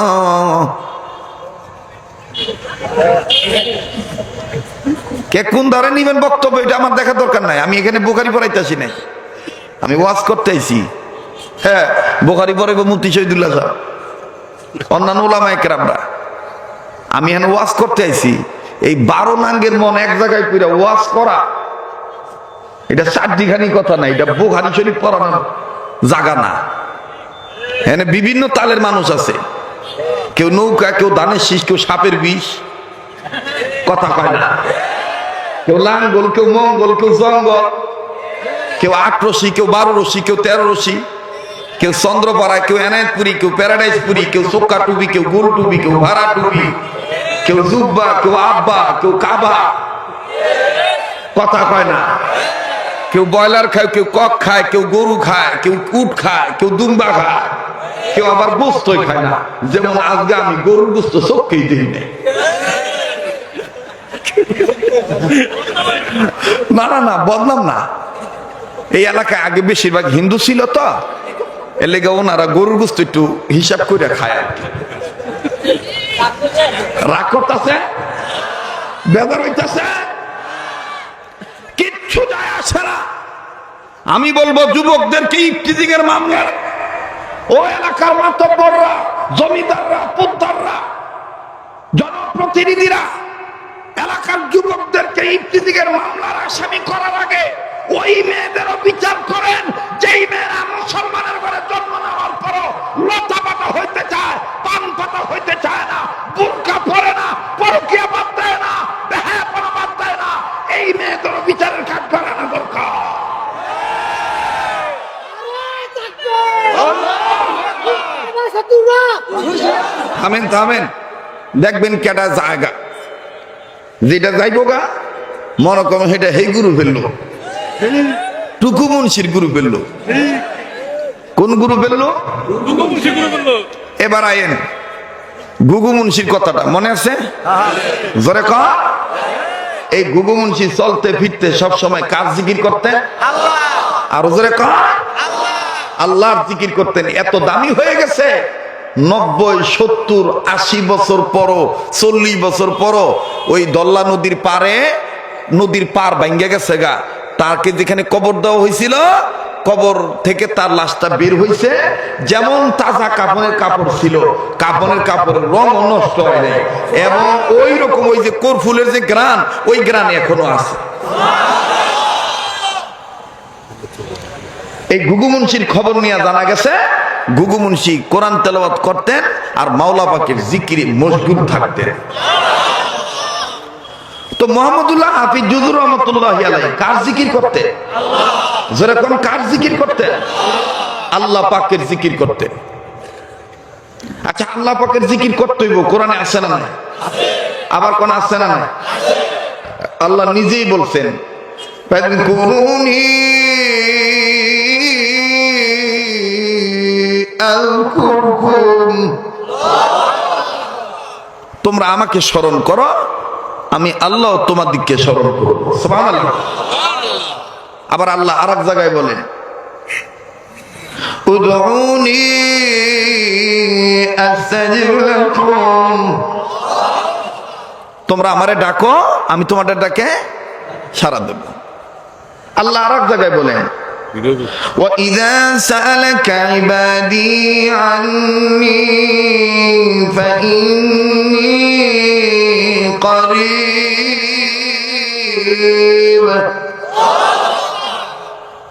কে কোন ধরে নিবেন বক্তব্য এটা আমার দেখা দরকার নাই। আমি এখানে বুখারি পড়াইতে আসি নাই, আমি ওয়াজ করতে আইছি। হ্যাঁ, বুখারি পড়াইব মুফতি শহীদুল্লাহ সাহেব, অন্যান্য ওলামায়ে কেরামরা। আমি এখানে ওয়াজ করতে আইছি। এই 12 নাঙ্গের মন এক জায়গায় কইরা ওয়াজ করা, এটা চারটিখানি কথা না, এটা বুখারী শরীফ পড়ানোর জায়গা না। এখানে বিভিন্ন তালের মানুষ আছে, কেউ নৌকা, কেউ ধানের শীষ, কেউ সাপের বিষ, কথা কয় না, কেউ লাঙ্গল, কেউ মঙ্গল, কেউ জঙ্গল, কেউ 8 রশি, কেউ 12 রশি, কেউ 13 রশি, কেউ চন্দ্রপাড়া, কেউ এনায়তপুরি, কেউ প্যারাডাইসপুরি, কেউ চোক্কা টুপি, কেউ গোল টুপি, কেউ ভাড়া টুপি, কেউ জুব্বা, কেউ আব্বা, কেউ কাবা, কথা কয় না। কেউ ব্রয়লার খায়, কেউ কক খায়, কেউ গরু খায়, কেউ উট খায়, কেউ দুম্বা খায়, কেউ আবার গোস্তই খায় না। যেমন আজকে আমি গরুর গোস্ত চোখকেই দিই নাই। না না না, বদনাম না। এই এলাকায় আগে বেশিরভাগ হিন্দু ছিল তো, এর লেগে ওনারা গরুর গোস্ত একটু হিসাব করে খায় আর কি। রাগ করতেছে, বেজার হইতেছে, কিচ্ছু যায় আসে না। আমি বলবো যুবকদেরকে ইফতিজিং এর মামলার ও এলাকার মাতব্বররা, জমিদাররা, পোদ্দাররা, জনপ্রতিনিধিরা এলাকার যুবকদেরকে ইফতিজিং এর মামলার আসামি করার আগে ওই মেয়েদেরও বিচার করেন যেই মেয়েরা মুসলমানের ঘরে জন্ম নেওয়ার পরও লতা পাতা হইতে চায়, পান পাতা হইতে চায় না, বুরকা পরে না, পরকীয়া বাদ দেয় না, বেহায়াপনা বাদ দেয় না। এই মেয়েদেরও বিচারের কাজ করানো দরকার। থামেন থামেন, দেখবেন কেটা জায়গা যেটা যাইবো গা মনে করেন সেটা হেই গুরু ফেললো, টুকু মুন্সির গুরু ফেললো। কোন গুরু ফেললো? এবার আইন গুগু মুন্সির কথাটা মনে আছে? জোরে ক। এই গুগু মুন্সি চলতে ফিরতে সব সময় কার জিকির করতেন? আর জোরে ক, আল্লাহর জিকির করতেন। এত দামি হয়ে গেছে 90, 70, 80 বছর পরও, 40 বছর পরও ওই দল্লা নদীর পারে, নদীর পার ভাঙ্গে গেছে গা, তাকে যেখানে কবর দেওয়া হয়েছিল কবর থেকে তার লাশটা বের হয়েছে, যেমন তাজা কাফনের কাপড় ছিল, কাফনের কাপড়ের রং নষ্ট হয় নাই, এবং ওই রকম ওই যে কর্ফুলের যে গ্রান, ওই গ্রান এখনো আছে। এই ঘুঘু মুন্সির খবর নিয়ে জানা গেছে ঘুঘু মুন্সি কোরআন তেলাওয়াত করতেন আর মাওলা পাকের জিকিরে মশগুল থাকতেন। তো মুহাম্মদুল্লাহ হাফিজ জুজুর রহমাতুল্লাহি আলাইহি কার জিকির করতেন? যেরকম কার জিকির করতেন? আল্লাহ পাকের জিকির করতেন। আচ্ছা, আল্লাহ পাকের জিকির করতে হইব, কোরআনে আছে না না? আবার কোন আছে না না? আল্লাহ নিজেই বলছেন ফাযকুরুনি আযকুরকুম, তোমরা আমাকে স্মরণ করো, আমি আল্লাহ তোমাদেরকে স্মরণ করব। সুবহানাল্লাহ। আবার আল্লাহ আরেক জায়গায় বলেন উদউনি আস্তাজিব লাকুম, তোমরা আমারে ডাকো, আমি তোমাদের ডাকে সাড়া দেব। আল্লাহ আরেক জায়গায় বলেন وَإِذَا سَأَلَكَ عِبَادِي عَنِّي فَإِنِّي قَرِيبٌ,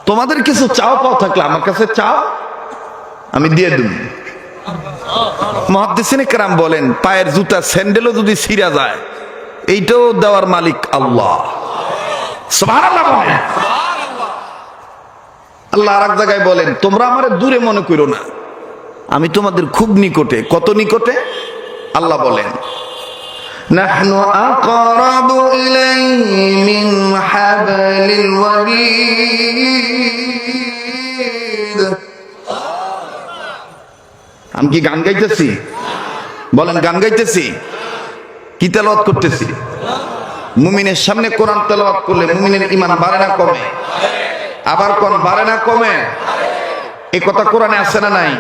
তোমাদের কিছু চাও পাও থাকলে আমার কাছে চাও, আমি দিয়ে দেব। মুহাদ্দিসিনে কেরাম বলেন পায়ের জুতা স্যান্ডেলও যদি ছিঁড়া যায় এইটাও দেওয়ার মালিক আল্লাহ। সুবহানাল্লাহ বলেন। আল্লাহ আরেক জায়গায় বলেন তোমরা আমারে দূরে মনে করো না, আমি তোমাদের খুব নিকটে। কত নিকটে? আল্লাহ বলেন নাহনু আকরাবু ইলাইহি মিন হাবলিল ওয়ারিদ। আমি কি গান গাইতেছি? বলেন গান গাইতেছি? কি তেলাওয়াত করতেছি? মুমিনের সামনে কোরআন তেলাওয়াত করলে মুমিনের ঈমান বাড়ে না কমে? আবার কোন বাড়ে না কমে? এই কথা কোরআনে আছে না নাই?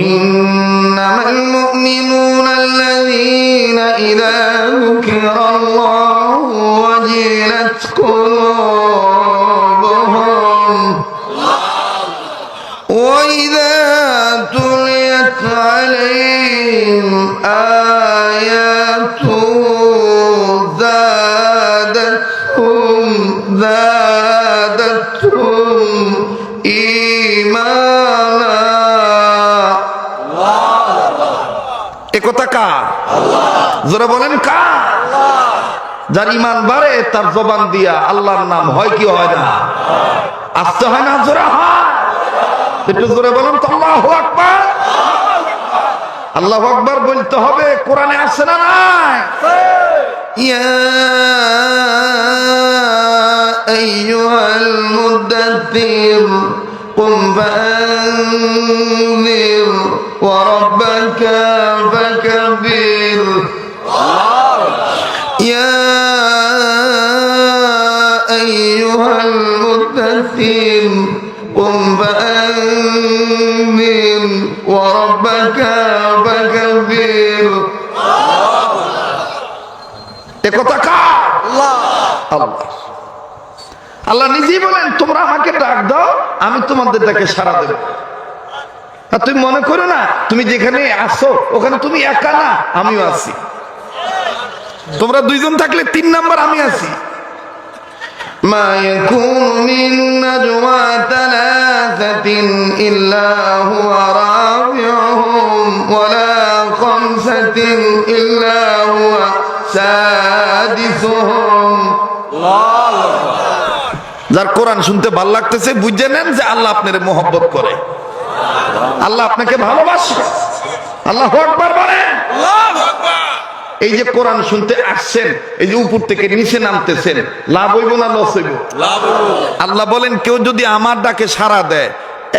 ইন্নামাল মুমিনুনা আল্লাযীনা ইযা যুকিরাল্লাহু ওয়াজিলাত কুলুবুহুম ওয়া ইযা তুলিয়াত আলাইহিম আয়াতুহু যাদাতহুম ঈমানা। একথা কার? জোরে বলেন কার? যার ঈমান বাড়ে তার জবান দিয়া আল্লাহর নাম হয় কি হয় না? আসতে হয় না? জোরে হয়। একটু জোরে বলেন তো আল্লাহু আকবার। আল্লাহু আকবার বলতে হবে। কোরআনে আছে না নাই? ইয়া আইয়ুহাল মুদাথথির কুম ফাআনযির ওয়া রাব্বাকা ফাকাব্বির। ইয়া আইয়ুহাল মুদাথথির কুম ফাআনযির ওয়া রাব্বাকা ফাকাব্বির। একথা কার? আল্লাহ। আল্লাহ নিজেই বলেন তোমরা আমাকে ডাক দাও, আমি তোমাদের ডাকে সাড়া দেব। আর তুমি মনে করো না তুমি যেখানে আসো ওখানে তুমি একা না, আমিও আছি। তোমরা দুইজন থাকলে 3 নাম্বার আমি আছি। মা ইয়াকুনু মিন নাজওয়া তালাসাতিন ইল্লা হুয়া রাবিউহুম ওয়ালা খামসাতিন ইল্লা হুয়া সাদিসুহুম। যার কোরআন শুনতে ভালো লাগতেছে বুঝে নেন যে আল্লাহ আপনার মোহব্বত করে, আল্লাহ আপনাকে ভালোবাসে। আল্লাহু আকবার বলেন। এই যে কোরআন শুনতে আসছেন, এই যে উপর থেকে নিচে নামতেছেন, লাভ হইব না লস হইব? আল্লাহ বলেন কেউ যদি আমার ডাকে সাড়া দেয়,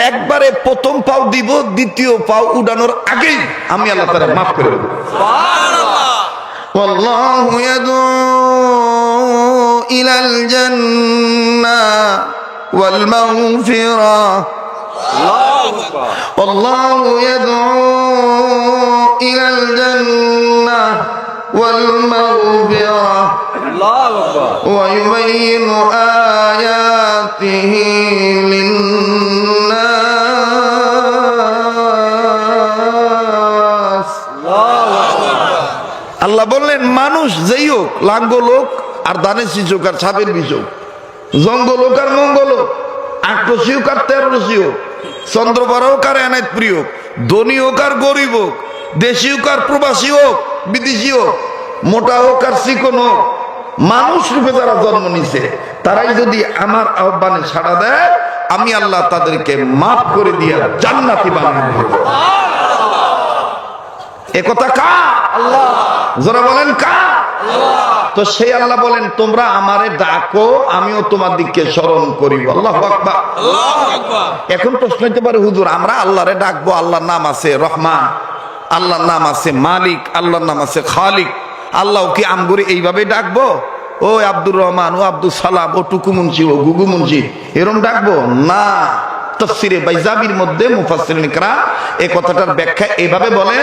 একবারে প্রথম পাও দিব, দ্বিতীয় পাও উড়ানোর আগেই আমি আল্লাহ তাআলা মাফ করে দেব। ওয়াল্লাহু ইয়াদউ ইলাল জান্নাহ ওয়াল মাগফিরাহ। ওয়াল্লাহু ইয়াদউ ইলাল জান্নাহ ওয়াল মাগফিরাহ ওয়া ইউবাইয়িনু আয়াতিহি লিন-নাস। আল্লাহ বললেন মানুষ যেই হোক, লাঙ্গল হোক আর দানের শিশুক আর ছাপের বিচুক, জঙ্গল হোক আর মঙ্গল হোক, 8 রশি হোক আর 13 রশি হোক, চন্দ্রপাড়া হোক আর এনায়েত প্রিয় হোক, ধনী হোক আর গরিব হোক, দেশি হোক আর প্রবাসী হোক, বিদেশি হোক, মোটা হোক আর চিকন হোক, মানুষ রূপে যারা জন্ম নিছে তারাই যদি আমার আহ্বানে সাড়া দেয়, আমি আল্লাহ তাদেরকে মাফ করে দিয়া জান্নাতি বানিয়ে দেব। একথা কার? আল্লাহ। যারা বলেন কার? আল্লাহ। তো সেই আল্লাহ বলেন তোমরা আমারে ডাকো, আমিও তোমার দিকে স্মরণ করি। আল্লাহু আকবার। আল্লাহু আকবার। এখন প্রশ্ন হইতে পারে হুজুর আমরা আল্লাহরে ডাকবো, আল্লাহর নাম আছে রহমান, আল্লাহর নাম আছে মালিক, আল্লাহর নাম আছে খালিক, আল্লাহ কি আমগুরি এইভাবে ডাকবো? ও আব্দুর রহমান, ও আব্দুল সালাম, ও টুকু মুন্সি, ও গুগু মুন্সি, এরকম ডাকবো না। তাফসীরে বাইজাবির মধ্যে মুফাসসিরিন ইকরাম এই কথাটার ব্যাখ্যা এইভাবে বলেন,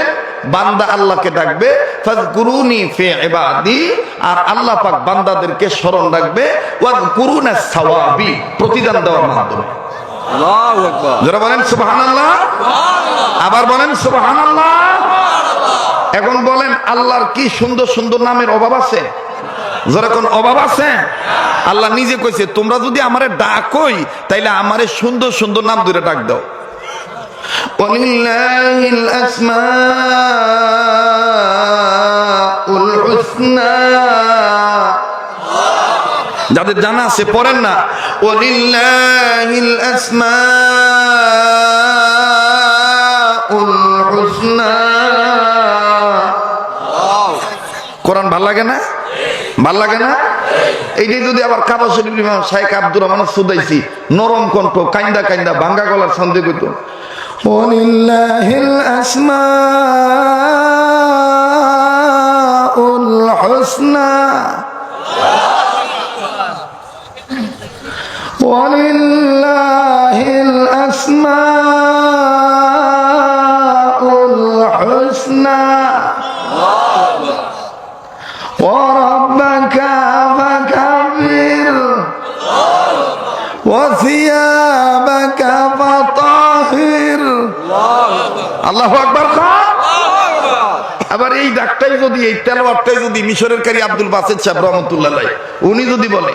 বান্দা আল্লাহকে ডাকবে ফাযকুরুনি ফি ইবাদি, আর আল্লাহ পাক বান্দাদেরকে স্মরণ রাখবে ওয়াযকুরুনা সাওয়াবি, প্রতিদান দেওয়ার মাধ্যমে। আল্লাহু আকবার। যারা বলেন সুবহানাল্লাহ, আবার বলেন সুবহানাল্লাহ। এখন বলেন আল্লাহর কি সুন্দর সুন্দর নামের অভাব আছে? যারা কোন অভাব আছে? আল্লাহ নিজে কইছে তোমরা যদি আমারে ডাকই তাইলে আমারে সুন্দর সুন্দর নাম ধরে ডাক দাও। ওয়ালিল্লাহিল আসমাউল হুসনা, যাদের জানা আছে পড়েন না, ওয়ালিল্লাহিল আসমাউল হুসনা। কোরআন ভাল লাগে না? ভাল লাগে না? এইটাই যদি আবার কাবা শরীফ ইমাম শাইখ আব্দুর রহমান সুদাইসি নরম কণ্ঠ কাইন্দা কাইন্দা ভাঙ্গা গলার সন্দেহ কইতো, ওয়ালিল্লাহিল আসমাউল হুসনা ওয়ালিল্লাহিল আসমাউল হুসনা ওয়া রাব্বাকা ফাকাব্বির ওয়া সিয়াবাকা ফাতাহির। আল্লাহু আকবার। আবার এই ডাকটাই যদি, এই তেলাওয়াতটাই যদি মিশরের কারি আব্দুল বাসিত সাহেব রাহমাতুল্লাহ আলাইহি উনি যদি বলে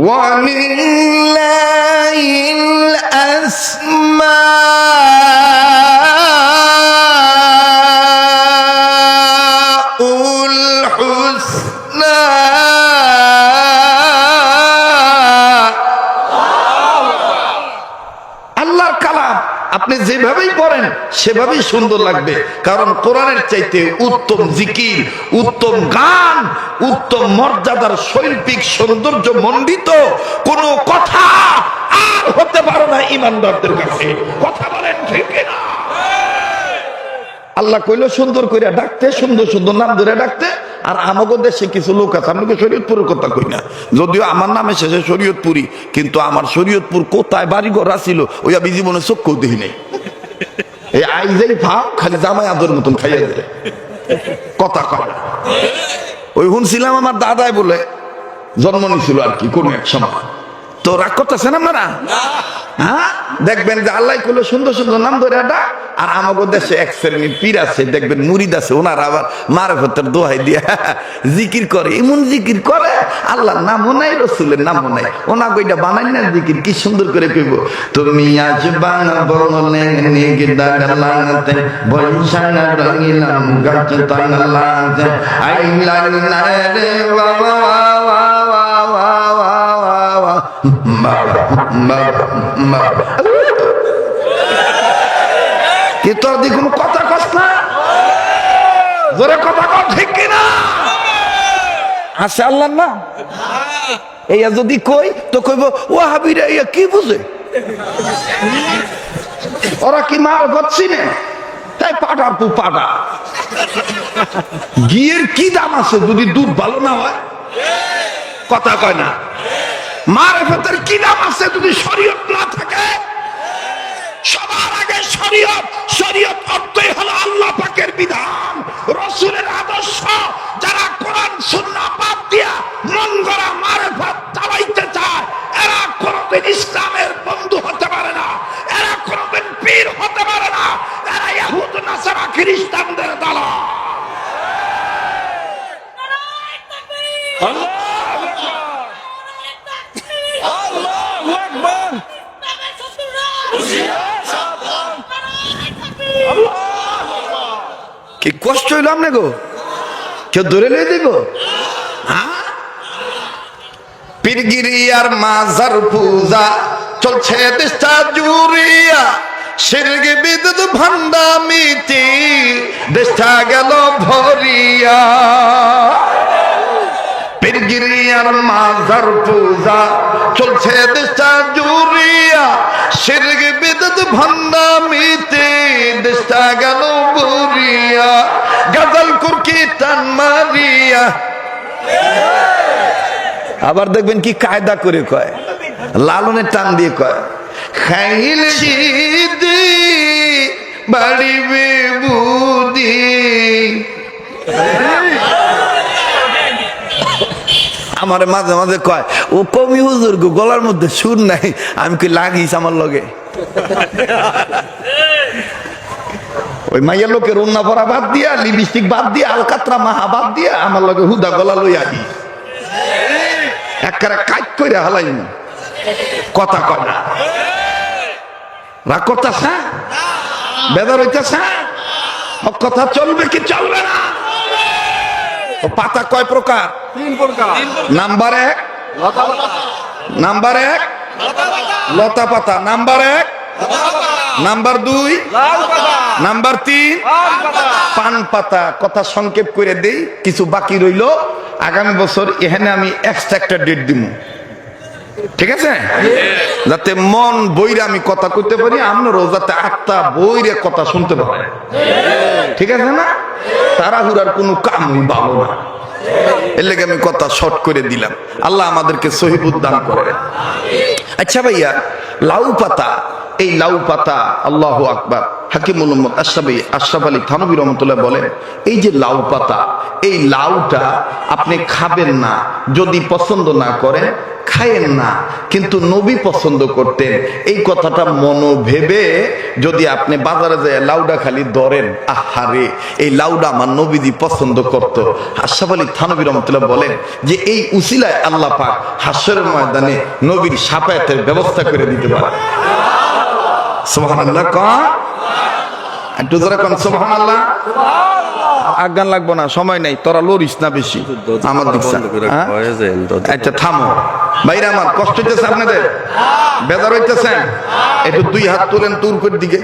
ওয়ালিল্লাহিল আসমাউল হুসনা, আল্লাহর কালাম আপনি যেভাবেই পড়েন সেভাবেই সুন্দর লাগবে। কারণ কোরআনের চাইতে উত্তম জিকির, উত্তম গান, উত্তম মর্যাদার শৈল্পিক সৌন্দর্য মণ্ডিত কোন কথা আর হতে পারে না ইমানদারদের কাছে। কথা বলেন ঠিক না? আল্লাহ কইল সুন্দর করে ডাকতে, সুন্দর সুন্দর নাম ধরে ডাকতে। আর আমাকে দেশে কিছু লোক আছে, আমি শরীয়তপুরের কথা কই না, যদিও আমার নামে শেষে শরীয়তপুরি, কিন্তু আমার শরীয়তপুর কোথায় বাড়ি ঘর আসিল ওই আমি জীবনে চক্ষু দেখি নাই। এই আইজাই ভাব খালি জামাই আদর মতন খাইয়া দেয়, কথা কয়। ওই শুনছিলাম আমার দাদাই বলে জন্ম নিছিল আর কি কোন এক সময়। তো রাগ করতেছেন আপনারা? হ্যাঁ, দেখবেন যে আল্লাহ কইলো সুন্দর সুন্দর নাম ধরে ডাক। আর আমাদের দেশে এক শ্রেণীর পীর আছে, দেখবেন মুরিদ আছে, ওনারা আবার মারফতের দোহাই দিয়া জিকির করে, এমন জিকির করে আল্লাহর নামও নাই, রসুলের নামও নাই। ওনা কইটা বানাই না জিকির, কি সুন্দর করে কইব, তুমি আজ বাংলা নিগদাতে বৈশানা রঙিলাম গাছ তাঙ্গলাতে আইলান না রে বাবা কি তোর দি কোনো কথা কস না, জোরে কথা কর ঠিক কিনা? আসে আল্লাহ না এইয়া যদি কই তো কইব ও হাবিরা ইয়া কি বুঝে, ওরা কি মার গচ্ছি না, তাই পাটা পু পাটা। ঘিয়ের কি দাম আছে যদি দুধ ভালো না হয়? কথা কয় না। মারফতের কি দাম আছে যদি শরীয়ত না থাকে? সবার আগে শরীয়ত। শরীয়ত অর্থই হলো আল্লাহ পাকের বিধান, রাসূলের আদর্শ। যারা কোরআন সুন্নাহ বাদ দিয়া মন গড়া মারফত চালাইতে চায়, এরা কোনদিন ইসলামের বন্ধু হতে পারে না, এরা কোনদিন পীর হতে পারে না, এরা ইহুদ নাসারা খ্রিস্টানদের দালাল। কি কষ্ট হইল আপনি গো, কেউ ধরে লই দিব? পীরগিরি আর মাজার পূজা চলছে দেশটা জুড়িয়া, শিরক বিদত ভণ্ডামিতে দেশটা গেল ভরিয়া। পীরগিরি আর মাজার পূজা চলছে দেশটা জুড়িয়া, শিরক বিদত ভণ্ডামিতে দেশটা গেল ভরিয়া। গাজাল কুরকি টান মারিয়া, আবার দেখবেন কি কায়দা করে কয়, লালনের টান দিয়ে কয়, খাইল সিদ্ধি বাড়িবে বুদ্ধি। আমার মাঝে মাঝে কয় ও কমি হুজুর গো, গলার মধ্যে সুর নাই। আমি কি লাগিস আমার লগে? ওই মাইয়া লোকের ওন্না পরা বাদ দিয়া, লিপস্টিক বাদ দিয়া, আলকাতরা মাহা বাদ দিয়া আমার লগে হুদা গলা লই আহি একবারে কাজ করে হালাই। কথা কয় না, রাগ করতেছে, বেদার হইতেছে। কথা চলবে কি চলবে না? পাতা কয় প্রকার? 3 প্রকার। নাম্বার 1 নাম্বার 1 লতা পাতা, নাম্বার 1 নাম্বার 2 লাল পাতা, নাম্বার 3 পান পাতা। পান পাতা। কথা সংক্ষেপ করে দেই, কিছু বাকি রইল। আগামী বছর এখানে আমি এক্সট্রা একটা ডেট দিব, ঠিক আছে? যাতে মন বইরে আমি কথা কইতে পারি, আপনারও যাতে আত্মা বইরে কথা শুনতে পারে, ঠিক আছে না? তাড়াহুড়ার কোনো কাম ভালো না, এর লেগে আমি কথা শর্ট করে দিলাম। আল্লাহ আমাদেরকে সহিবুদ দান করে। আচ্ছা ভাইয়া, লাউ পাতা, এই লাউ পাতা, আল্লাহু আকবার। হাকিমুল উম্মত আশরাফ আলী থানভী রহমাতুল্লাহ বলেন, এই যে লাউ পাতা, এই লাউটা আপনি খাবেন না, যদি পছন্দ না করেন খায়েন না, কিন্তু নবী পছন্দ করতেন। এই কথাটা মনোভেবে যদি আপনি বাজারে যায় লাউডা খালি ধরেন, আহারে এই লাউডা আমার নবীজি পছন্দ করত। আশরাফ আলী থানভী রহমাতুল্লাহ বলেন যে এই উসিলায় আল্লাহ পাক হাশরের ময়দানে নবীর শাফায়াতের ব্যবস্থা করে দিতে পারে। সুবহানাল্লাহ কন, একটু জোরে কন সুবহানাল্লাহ। আজ্ঞান লাগবো না, সময় নাই, তোরা লড়িস না বেশি আমার দিকটা। আচ্ছা থামো ভাইরা, আমার কষ্ট হইতেছে আপনাদের, বেজার হইতেছেন, একটু 2 হাত তুলেন তুরপের দিকে।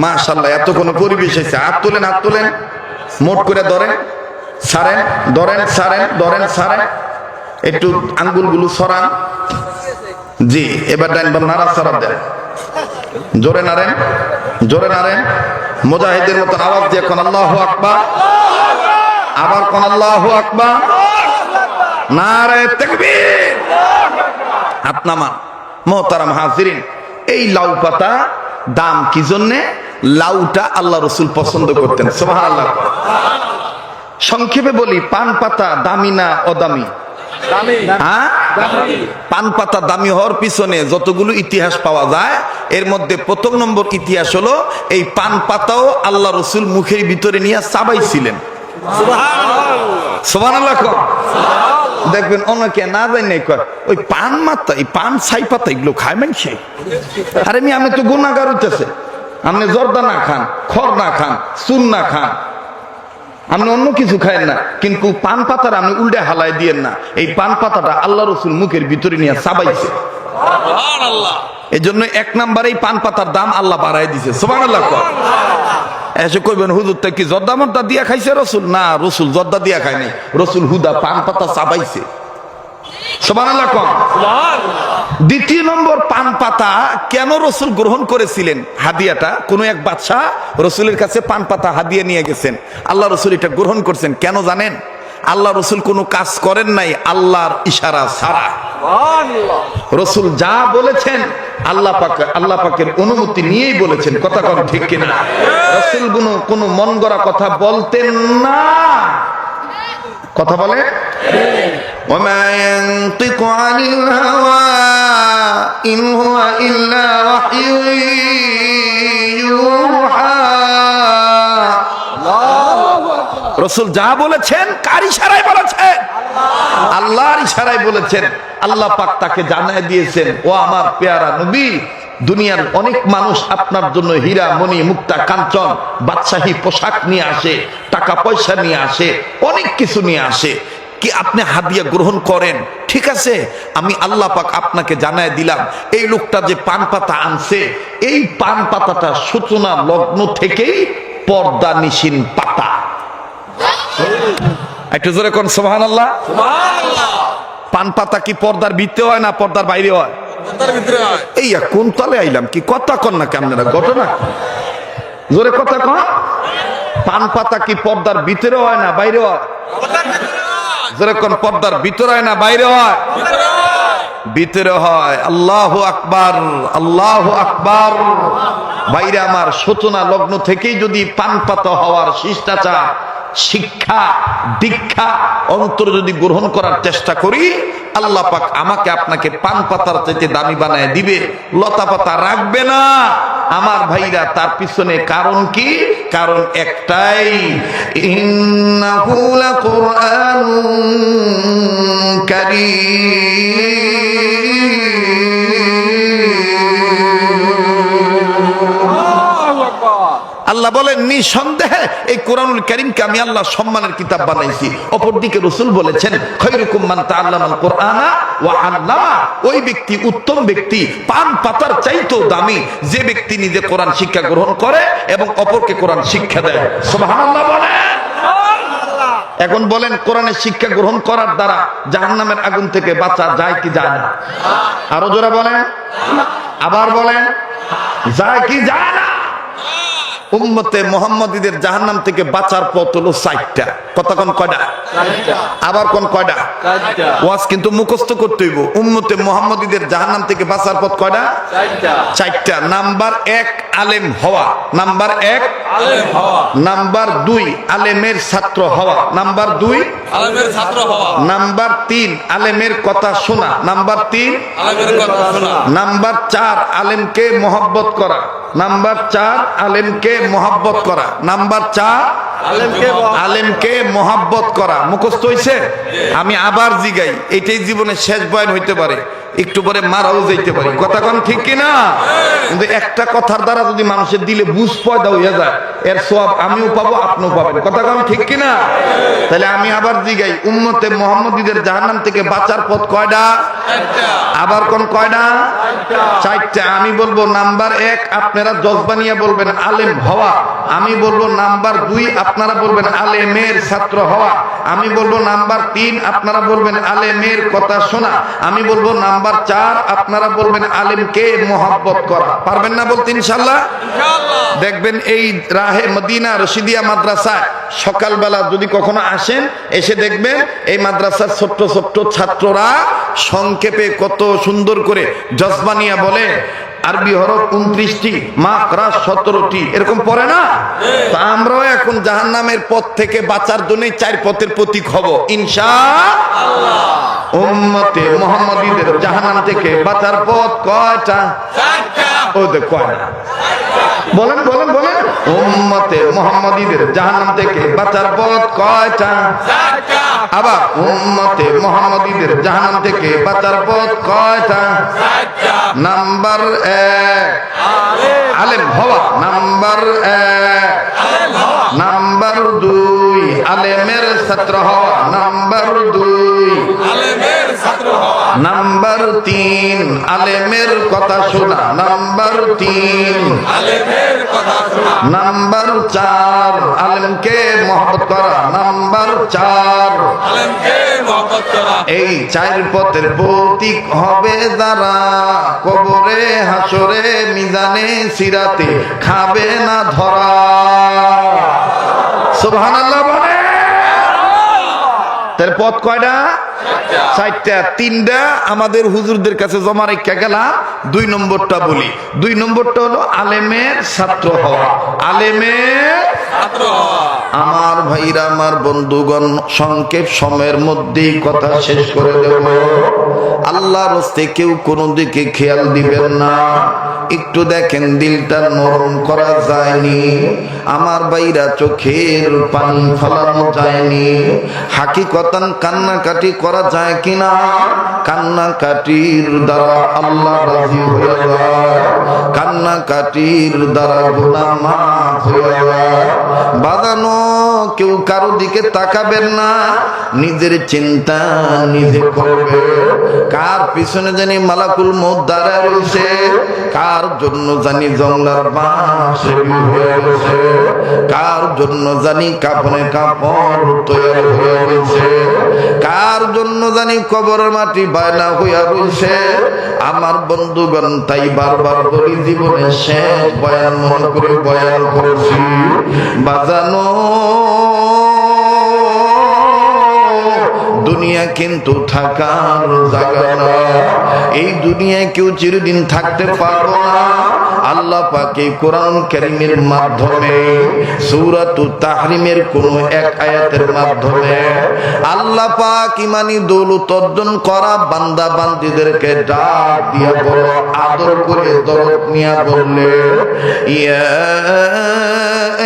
মাশাআল্লাহ, এত কোন পরিবেশ আছে। হাত তোলেন, হাত তোলেন, মোট করে ধরেন, ছাড়েন, ধরেন, ছাড়েন, ধরেন, ছাড়েন, একটু আঙ্গুলগুলো সরান। জি, এবার ডাইন বাম নাড়া ছাড়া দেন, জোরে নাড়েন, জোরে নাড়েন, মুজাহিদের মতন আওয়াজ দিয়ে কোন আল্লাহু আকবার, আবার কোন আল্লাহু আকবার, নারে তাকবীর। হাত নামান। মুহতারাম হাজিরিন, এই লাউ পাতা দাম কি জন্যে? লাউটা আল্লাহ রসুল পছন্দ করতেন, সুবহানাল্লাহ। সংক্ষেপে বলি, পান পাতা দামি না অদামি? হ্যাঁ, পান পাতা দামি হওয়ার পিছনে যতগুলো ইতিহাস পাওয়া যায়, এর মধ্যে প্রথম নম্বর ইতিহাস হলো এই পান পাতাও আল্লাহ রসুল মুখের ভিতরে নিয়ে চাবাইছিলেন। সুবহানাল্লাহ। দেখবেন অনেকে না জানি নাই কয় ওই পান মাতা, এই পান ছাই পাতা এগুলো খায় মানুষে। আরে আমি তো গুনাহগার হইতেছে। আপনি জর্দা না খান, খড় না খান, চুন না খান, আপনি অন্য কিছু খায়েন না, কিন্তু পান পাতার আপনি উল্টে হালাই দিয়েন না। এই পান পাতাটা আল্লাহ রসুল মুখের ভিতরে নিয়ে চাবাইছে। এই জন্য এক নাম্বার এই পান পাতার দাম আল্লাহ বাড়াই দিছে। সুবহানাল্লাহ। এসে কইবেন হুজুর তা কি জর্দা মর্দা দিয়া খাইছে রসুল? না, রসুল জর্দা দিয়া খায় নাই, রসুল হুদা পান পাতা চাবাইছে। সুবহানাল্লাহ। দ্বিতীয় নম্বর, পান পাতা কেন রসুল গ্রহণ করেছিলেন? হাদিয়াটা কোন এক বাদশা রসুলের কাছে পান পাতা হাদিয়া নিয়ে গেছেন, আল্লাহ রসুল এটা গ্রহণ করছেন। কেন জানেন? আল্লাহ রসুল কোনো কাজ করেন নাই আল্লাহর ইশারা ছাড়া। রসুল যা বলেছেন আল্লাহ পাকের অনুমতি নিয়েই বলেছেন। কথা কম ঠিক কিনা? রসুল কোনো মন গড়া কথা বলতেন না। কথা বলে ওমা ইয়ানতিকু আনিল হাওয়া ইন হুয়া ইল্লা ওয়াহয়ু ইউহা। রসুল যা বলেছেন কার ইশারায় বলেছেন? আল্লাহর ইশারায় বলেছেন। আল্লাহ পাক তাকে জানায় দিয়েছেন, ও আমার পেয়ারা নবী, দুনিয়ার অনেক মানুষ আপনার জন্য হীরা মণি মুক্তা কাঞ্চন বাদশাহী পোশাক নিয়ে আসে, টাকা পয়সা নিয়ে আসে, অনেক কিছু নিয়ে আসে, কি আপনি হাদিয়া গ্রহণ করেন? ঠিক আছে, আমি আল্লাহ পাক আপনাকে জানায় দিলাম, এই লোকটা যে পান পাতা আনছে, এই পান পাতাটা সূচনা লগ্ন থেকেই পর্দা নিশিন পাতা। একটু জোরে কোন সুবহানাল্লাহ। পান পাতা কি পর্দার ভিতরে হয় না পর্দার বাইরে হয়? এই কোন তলে আইলাম, কি কথা কন না কেমন ঘটনা? জোরে কথা কন। পান পাতা কি পর্দার ভিতরে হয় না বাইরে হয়? জোরে কোন, পর্দার ভিতরে হয় না বাইরে হয়? ভিতরে হয়। আল্লাহু আকবার, আল্লাহু আকবার। বাইরে আমার সূচনা লগ্ন থেকেই যদি পান পাতা হওয়ার শিষ্টাচার, শিক্ষা, দীক্ষা অন্তর যদি গ্রহণ করার চেষ্টা করি, আল্লাহ পাক আমাকে আপনাকে পান পাতার চাইতে দামি বানায় দিবে, লতা পাতা রাখবে না। আমার ভাইরা, তার পিছনে কারণ কি? কারণ একটাই, ইন্নাহু লাকুরআনুন কারীম। আল্লাহ বলেন, নিঃসন্দেহে এই কোরআনুল কারীমকে আমি আল্লাহ সম্মানের কিতাব বানাইছি। অপরদিকে রাসূল বলেছেন, খায়রুকুম মান তাআল্লামাল কুরআনা ওয়া আল্লামা। ওই ব্যক্তি উত্তম ব্যক্তি, পান পাতার চাইতেও দামি, যে ব্যক্তি নিজে কোরআন শিক্ষা গ্রহণ করে এবং অপরকে কোরআন শিক্ষা দেয়। সুবহানাল্লাহ বলেন। এখন বলেন, কোরআনের শিক্ষা গ্রহণ করার দ্বারা জাহান্নামের আগুন থেকে বাঁচা যায় কি যায় না? আরো জোরে বলেন, আবার বলেন, যায় কি যায় না? উম্মতে মুহাম্মাদীদের জাহান্নাম থেকে বাঁচার পথ হলো 4টা। কথা কোন কয়টা? আবার কোন কয়টা? ওয়াজ কিন্তু মুখস্থ করতে হইব। উম্মতে মুহাম্মাদীদের জাহান্নাম থেকে বাঁচার পথ কয়টা? 4টা। নাম্বার 1 আলেম হওয়া, নাম্বার 1 আলেম হওয়া, নাম্বার 2 আলেমের ছাত্র হওয়া, নাম্বার 2 আলেমের ছাত্র হওয়া, নাম্বার 3 আলেমের কথা শোনা, নাম্বার 3 আলেমের কথা শোনা, নাম্বার 4 আলেমকে মহব্বত করা, নাম্বার 4 আলেমকে মহব্বত করা, নাম্বার 4 আলেমকে মহব্বত করা। মুখস্থ হইছে? আমি আবার জিগাই, এটাই জীবনের শেষ বয়ান হইতে পারে। একটু পরে মারাও যাইতে পারি, কথা কোন ঠিক কিনা? কিন্তু একটা কথার দ্বারা যদি মানুষের দিলে বুঝ পয়দা হইয়া যায়, এর সওয়াব আমিও পাবো, আপনিও পাবেন, কথা কোন ঠিক কিনা? তাহলে আমি আবার জিগাই, উম্মতে মুহাম্মদীদের জাহান্নাম থেকে বাঁচার পথ কয়টা? আবার কোন কয়টা? চারটা। আমি বলবো নাম্বার 1, আপনারা জজবানিয়া বলবেন আলেম হওয়া। আমি বলবো নাম্বার 2, আপনারা বলবেন আলেমের ছাত্র হওয়া। আমি বলবো নাম্বার 3, আপনারা বলবেন আলেমের কথা শোনা। আমি বলবো নাম্বার 4, আপনারা বলবেন আলেমকে মোহাব্বত করা। পারবেন না বলতে ইনশাআল্লাহ? দেখবেন এই রাহে মদিনা রশিদিয়া মাদ্রাসায় সকালবেলা যদি কখনো আসেন, এসে দেখবেন এই মাদ্রাসার ছোট্ট ছোট্ট ছাত্ররা সংক্ষেপে কত সুন্দর করে জজবানিয়া বলে। আরবি হরফ 29টি, মাকরা 17টি, এরকম পড়ে না? তো আমরাও এখন জাহান্নামের পথ থেকে বাঁচার জন্য 4 পথের প্রতীক হব ইনশাআল্লাহ। উম্মতে মুহাম্মদীদের জাহান্নাম থেকে বাঁচার পথ কয়টা? 4টা। ও দেখ কয়টা? বলেন বলেন বলেন। উম্মতে মুহাম্মদীদের জাহান্নাম থেকে বাঁচার পথ কয়টা? 4টা। আবার উম্মতে মুহাম্মদীদের জাহান্নাম থেকে বাঁচার পথ কয়টা? 4টা। নাম্বার 1 আলেম হওয়া, নাম্বার 1 আলেম হওয়া, নাম্বার 2 আলেমের ছাত্র হওয়া, নাম্বার 2 আলেমের ছাত্র হওয়া, নাম্বার 3 আলেমের কথা শোনা, নাম্বার 3 আলেমের কথা শোনা, নাম্বার 4 আলেমকে মহব্বত করা, নাম্বার 4 আলেমকে মহব্বত করা। এই 4 পথের প্রতীক হবে যারা, কবরে হাসরে মিজানে সিরাতে খাবে না ধরা। সুবহানাল্লাহ বলে। তার পথ কয়টা? 4টা। 3টা আমাদের হুজুরদের কাছে জমা রেখে গেলাম। 2 নম্বরটা বলি। 2 নম্বরটা হলো আলেমের ছাত্র হওয়া, আলেমের ছাত্র হওয়া। আমার ভাইরা, আমার বন্ধুগণ, সংক্ষেপ সময়ের মধ্যেই কথা শেষ করে দেব। আল্লাহর রাস্তায় কেউ কোনো দিকে খেয়াল দিবেন না। একটু দেখেন দিলটা নরম করা যায়নি আমার ভাইরা, চোখের পানি ফলানো যায়নি। হাকিকতান কান্নাকাটি করা যায় কিনা? কান্নাকাটির দ্বারা আল্লাহ রাজি হয়ে যায়, কান্নাকাটির দ্বারা গুনাহ মাফ হয়ে যায়। বাঁধানো কেউ কারো দিকে তাকাবেন না, নিজের চিন্তা নিজে করবে। কার পিছনে জানি মালাকুল মউত দাঁড়ায় রয়েছে, কার জন্য জানি জংলার বাঁশ হয়ে গেছে, কার জন্য জানি কাফনে কাপড় তৈরি হয়ে গেছে, কার জন্য জানি কবরের মাটি বায়না হইয়া রয়েছে। আমার বন্ধুগণ, তাই বারবার বলি, জীবনে শেষ বয়ান মনে করে বয়ান করছি। বাজানো দুনিয়া কিন্তু থাকার জায়গা না। এই দুনিয়ায় কেউ চিরদিন থাকতে পারবো না। আল্লাহ পাক এই কোরআন কারীমের মাধ্যমে, সূরাতুত তাহরিমের কোন এক আয়াতের মাধ্যমে আল্লাহ পাক ঈমানি দৌলত অর্জন করা বান্দা বান্দীদেরকে ডাক দিয়া বড় আদর করে দরদ নিয়া বললে, ইয়া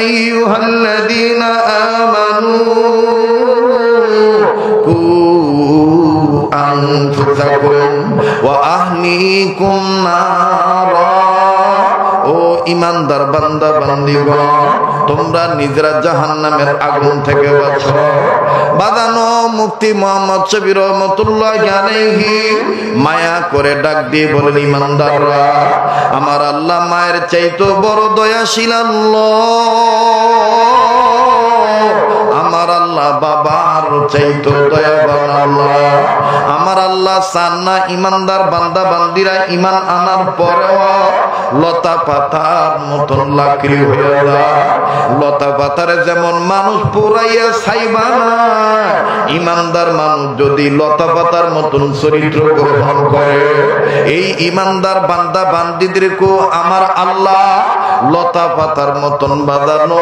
আইয়ুহাল্লাযীনা আমানু আনফুসাকুম ওয়া আহলিকুম নারা। ও ঈমানদার বান্দা বান্দীগণ, তোমরা নিজেরা জাহান্নামের আগুন থেকে বাঁচো। বাদানো মুফতি মুহাম্মদ শফি রহমাতুল্লাহি আলাইহি মায়া করে ডাক দিয়ে বলেন, ঈমানদাররা, আমার আল্লাহ মায়ের চাইতো বড় দয়াশীল আল্লাহ। আমার আল্লাহ বাবার চাইতো দয়াবান আল্লাহ। আমার আল্লাহ চান না ঈমানদার বান্দা বান্দিরা ঈমান আনার পরেও লতা পাতার মতন লাকড়ি হয়ে যায়। লতা পাতারে যেমন মানুষ পোড়াইয়া ছাইবা না, ঈমানদার মানুষ যদি লতা পাতার মতন চরিত্র গ্রহণ করে, এই ঈমানদার বান্দা বান্দিদেরকেও আমার আল্লাহ লতা পাতার মতন বাঁধানো।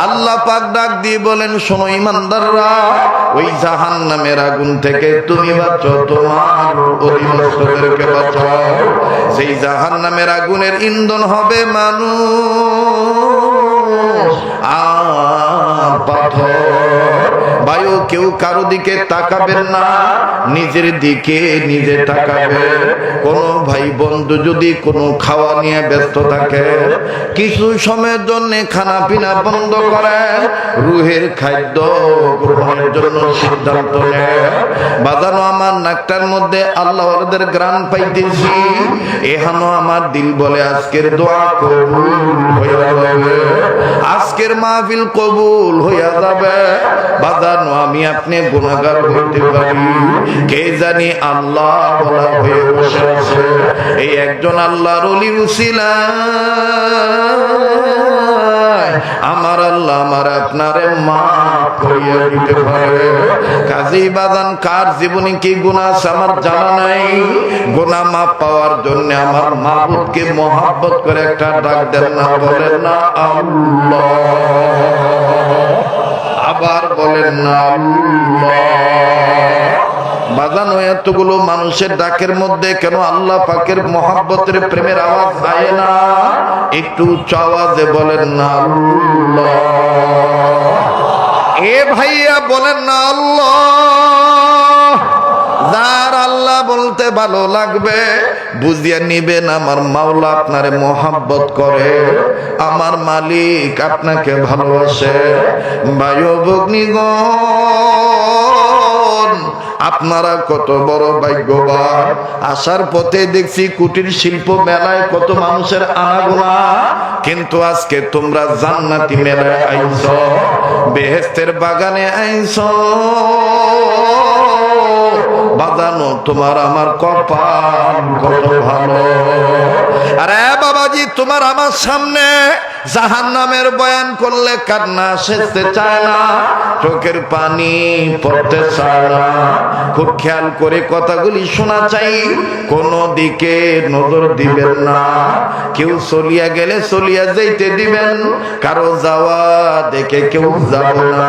আল্লাহ পাক ডাক দিয়ে বলেন, শোনো ঈমানদাররা, ওই জাহান্নামের আগুন থেকে তুমি বাঁচো, তোমার অধীনস্থদেরকে বাঁচাও। সেই জাহান্নামের আগুনের ইন্ধন হবে মানুষ আর পাথর। ভাইও কেউ কারো দিকে তাকাবেন না, নিজের দিকে নিজে তাকাবেন। কোন ভাই বন্ধু যদি কোনো খাওয়া নিয়ে ব্যস্ত থাকে, কিছু সময়ের জন্য খানা পিনা বন্ধ করেন, রুহের খাদ্য গ্রহণের জন্য সিদ্ধান্ত নেন। বাজানো আমার নাকটার মধ্যে আল্লাহর গ্রাণ পাইতেছি, এহানো আমার দিল বলে আজকের দোয়া কবুল হইয়া যাবে, আজকের মাহফিল কবুল হইয়া যাবে। বাজানো আমি আপনি গুনাহগার হইতে পারি, কে জানি আল্লাহ বলা হয়ে বসে আছে। এই একজন আল্লাহর ওলির উসিলায় আমার আল্লাহ আমার আপনারে মাফ করিয়া দিতে পারে। কাজী বাজান কার জীবনে কি গুনাহ আছে আমার জানা নাই, গুনাহ মাফ পাওয়ার জন্য আমার মাবুদকে মহব্বত করে একটা ডাক দেন না, বলেন না আল্লাহ, আবার বলেন না আল্লাহ। বাজানো এতগুলো মানুষের ডাকের মধ্যে কেন আল্লাহ পাকের মহব্বতের প্রেমের আওয়াজ আয় না? একটু উচ্চ আওয়াজে বলেন না আল্লাহ। এ ভাইয়া বলেন না আল্লাহ। যার আল্লাহ বলতে ভালো লাগবে বুঝিয়ে নিবেন আমার মাওলা আপনারে মহব্বত করে, আমার মালিক আপনাকে ভালোবাসে। বায়ু ভগ্নিগণ আপনারা কত বড় ভাগ্যবান। আসার পথে দেখছি কুটির শিল্প মেলায় কত মানুষের আনাগোনা, কিন্তু আজকে তোমরা জান্নাতি মেলায় আইছো, বেহেশতের বাগানে আইছো। বাজানো তোমার আমার কপাল কত ভালো। আরে বাবাজি, তোমার আমার সামনে জাহান্নামের বয়ান করলে কান্না সেচতে চায় না, চোখের পানি পড়তে চায় না। খুব খেয়াল করে কথাগুলি শোনা চাই, কোন দিকে নজর দিবেন না। কেউ চলিয়া গেলে চলিয়া যাইতে দিবেন, কারো যাওয়া দেখে কেউ যাব না।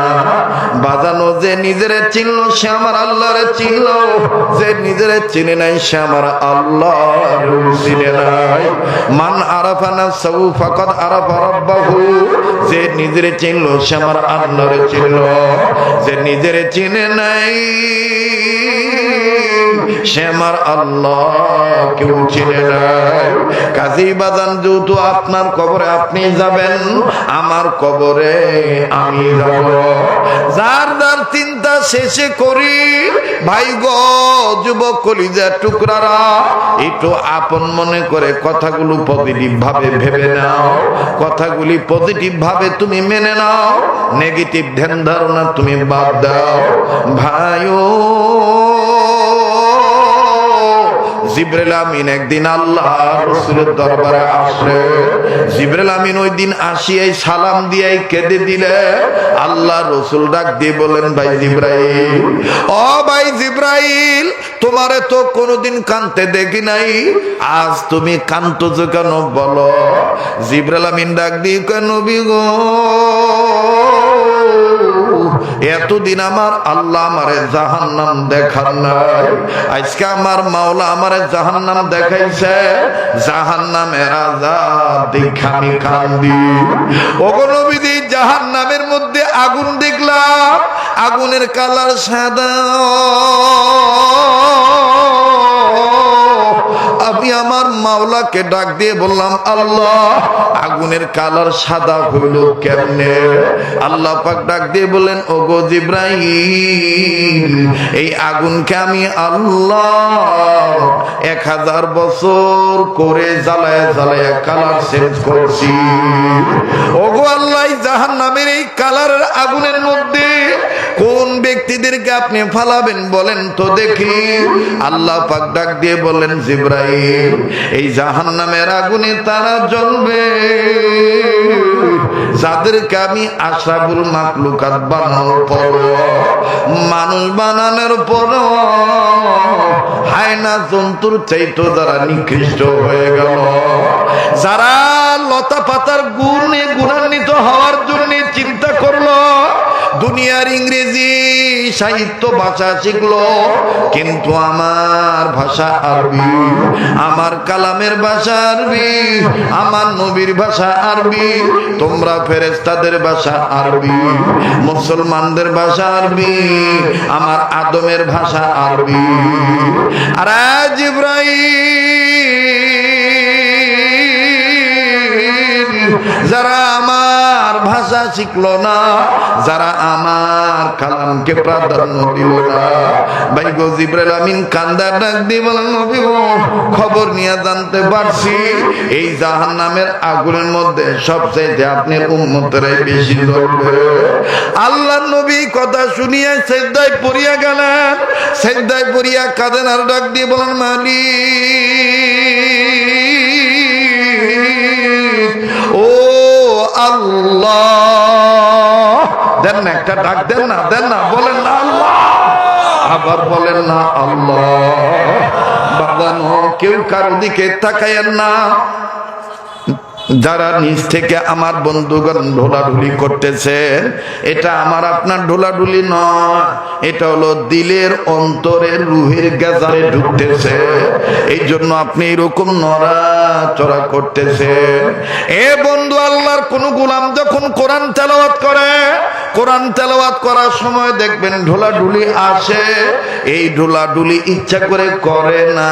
বাজানো যে নিজের চিনল সে আমার আল্লাহরে চিনল, যে নিজের চিনে নাই সে আমার আল্লাহর চিনে নাই। মান আরাফা নাফসাহু ফাকাদ আরাফা রাব্বাহু, যে নিজের চিনল সে আমার আল্লাহরে চিনল, যে নিজের চিনে নাই সে আমার আল্লাহ কেউ চিনে নাই। কাজী বাজান, যেহেতু আপনার কবরে আপনি যাবেন, আমার কবরে আমি যাব। যার যার চিন্তা শেষে করি ভাই গো, যুবক কলিজার টুকরারা, একটু আপন মনে করে কথাগুলো পজিটিভ ভাবে ভেবে নাও, কথাগুলি পজিটিভ ভাবে তুমি মেনে নাও, নেগেটিভ ধ্যান ধারণা তুমি বাদ দাও। ভাইও জিবরাইল আমিন একদিন আল্লাহ রাসূলের দরবারে আসলে, জিবরাইল আমিন ওই দিন আসিয়াই সালাম দিয়াই কেঁদে দিলে, আল্লাহ রাসূল ডাক দিয়ে বলেন, ভাই জিবরাইল, ও ভাই জিবরাইল, তোমারে তো কোনোদিন কাঁদতে দেখি নাই, আজ তুমি কাঁদতেছো কেন বলো? জিবরাইল আমিন ডাক দিয়ে কয়, নবী গো, এতদিন আমার আল্লাহ আমারে জাহান্নাম দেখান নাই, আজকে আমার মাওলা আমারে জাহান্নাম দেখাইছে, জাহান্নামের আযাব দেখে আমি কান্দি। ওগো নবীজি, জাহান্নামের মধ্যে আগুন দেখলাম, আগুনের কালার সাদা। আমি আমার মাওলাকে ডাক দিয়ে বললাম, আল্লাহ, আগুনের কালার সাদা হইল কেমনে? আল্লাহ পাক ডাক দিয়ে বলেন, ওগো জিবরাইল, এই আগুনকে আমি আল্লাহ 1000 বছর করে জ্বালায় জ্বালায় কালার চেঞ্জ করছি। ওগো আল্লাহ, জাহান্নামের এই কালারের আগুনের মধ্যে কোন ব্যক্তিদেরকে আপনি ফালাবেন বলেন তো দেখি? আল্লাহ পাক ডাক দিয়ে বলেন, জিবরাইল, এই জাহান্নামের আগুনে তারা জ্বলবে যাদেরকে আমি আশরাফুল মাখলুকাত বানানোর পর, মানুষ বানানোর পর হায়না জন্তুর চাইতো যারা নিকৃষ্ট হয়ে গেল, যারা লতা পাতার গুণান্বিত হওয়ার জন্য চিন্তা করলো, দুনিয়ার ইংরেজি সাহিত্য ভাষা শিখলো, কিন্তু আমার ভাষা আরবি, আমার কালামের ভাষা আরবি, আমার নবীর ভাষা আরবি, তোমরা ফেরেশতাদের ভাষা আরবি, মুসলমানদের ভাষা আরবি, আমার আদমের ভাষা আরবি। আর আজ ইব্রাহিম যারা আমার ভাষা শিখলো না, যারা আমার কালামকে প্রাধান্য দিল না, ভাই গো জিবরাইল আমিন কান্দার ডাক দিয়ে বলেন নবী গো, খবর নিয়ে জানতে পারছি এই জাহান্নামের আগুনের মধ্যে সবচেয়ে আপনার উম্মতরাই বেশি জ্বলবে। আল্লাহর নবী কথা শুনিয়ে সিজদায় পড়িয়া গেলেন, সিজদায় পড়িয়া কাঁদেন আর ডাক দিয়ে বলেন মালিক ও আল্লাহ, দেন না একটা ডাক, দেন না, দেন না, বলেন না আল্লাহ, আবার বলেন না আল্লাহ। বাবানো কেউ কারো দিকে তাকায়েন না। যারা নিজ থেকে আমার বন্ধুগণ ঢোলাঢুলি করতেছে, এটা আমার আপনার ঢোলাঢুলি নয়, এটা হলো দিলের অন্তরের রুহের গেজারে ঢুকতেছে, এই জন্য আপনি এরকম নড়াচড়া করতেছে। এ বন্ধু, আল্লাহর কোন গোলাম যখন কোরআন তেলাওয়াত করে, কোরআন তেলাওয়াত করার সময় দেখবেন ঢোলাঢুলি আসে, এই ঢোলাঢুলি ইচ্ছা করে করে না,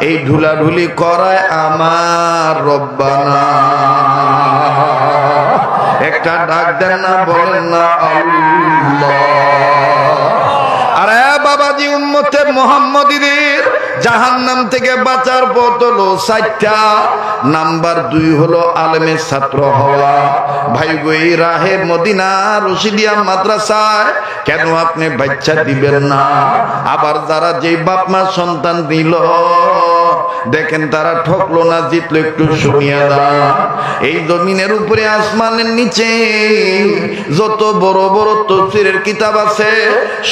এই ঢোলাঢুলি করায় আমার রব্বানা। একটা ডাক দেন না, বলেন না আল্লাহ। আরে বাবাজি, উম্মতে মুহাম্মাদীদের জাহান্নাম থেকে বাঁচার পথ হলো 4টা। নাম্বার 2 হলো আলেমের ছাত্র হওয়া। ভাই গো, এই রাহে মদিনা রশিদিয়া মাদ্রাসায় কেন আপনি বাচ্চা দিবেন না? আবার যারা যে বাপ মা সন্তান দিল, দেখেন তারা ঠকলো না জিতলো, একটু শুনিয়া দাও। এই জমিনের উপরে আসমানের নিচে যত বড় বড় তাফসীরের কিতাব আছে,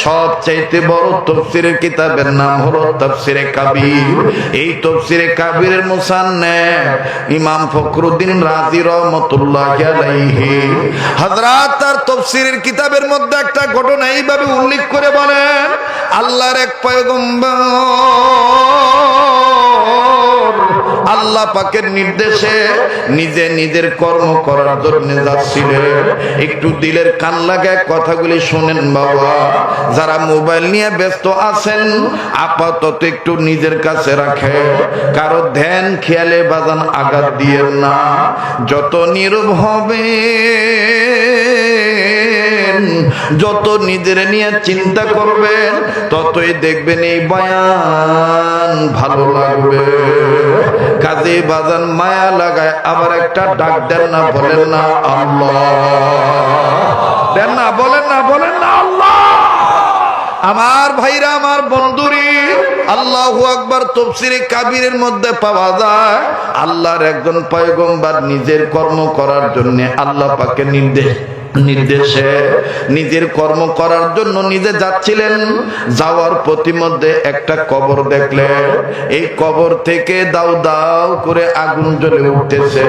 সবচাইতে বড় তাফসীরের কিতাবের নাম হলো তাফসীরে কাবীর। এই তাফসীরে কাবীরের মুসান্নিফ ইমাম ফখরুদ্দীন রাজি রাহমাতুল্লাহি আলাইহি হযরত তার তাফসীরের কিতাবের মধ্যে একটা ঘটনা এইভাবে উল্লেখ করে বলেন, আল্লাহর এক পয়গম্বর আল্লাহ পাকের নির্দেশে নিজে নিজের কর্ম করার জন্য যাচ্ছিলেন। একটু দিলের কান লাগায় কথাগুলি শোনেন বাবা। যারা মোবাইল নিয়ে ব্যস্ত আছেন, আপাতত একটু নিজের কাছে রাখে, কারো ধ্যান খেয়ালে বাজান আঘাত দিয়েন না। যত নীরব হবে, যত নিজের নিয়ে চিন্তা করবেন, ততই দেখবেন এই বয়ান ভালো লাগবে। কাজে বাজান মায়া লাগায় আবার একটা ডাক দেন না, বলেন না আল্লাহ, দেন না, বলেন না, বলেন না আল্লাহ। আমার ভাইরা, আমার বন্ধুরি, আল্লাহু আকবার তাফসীরে কাবীরের মধ্যে পাওয়া যায় আল্লাহর একজন পয়গম্বর নিজের কর্ম করার জন্য আল্লাহ পাকের নির্দেশে নিজের কর্ম করার জন্য নিজে যাচ্ছিলেন। যাওয়ার প্রতিমধ্যে একটা কবর দেখলেন, এই কবর থেকে দাউ দাউ করে আগুন জ্বলে উঠতেছে।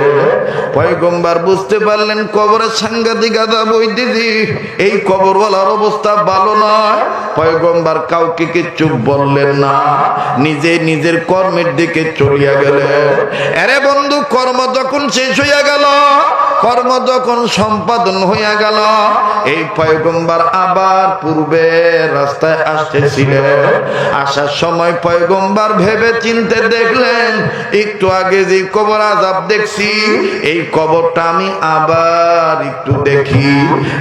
পয়গম্বর বুঝতে পারলেন কবরের সাংঘাতিক আযাব হইতেছে, এই কবরওয়ালার অবস্থা ভালো নয়। পয়গম্বর কাউকে কিচ্ছু বললেন না, নিজে নিজের কর্মের দিকে চলিয়া গেলেন। আরে বন্ধু, কর্ম যখন শেষ হইয়া গেল, কর্ম যখন সম্পাদন হইয়া গেল, এই পয়গম্বর আবার পূর্বে রাস্তায় আসতেছিলেন। আসার সময় পয়গম্বর ভেবে চিন্তে দেখলেন, একটু আগে যে কবর আযাব দেখছি, এই কবরটা আমি আবার একটু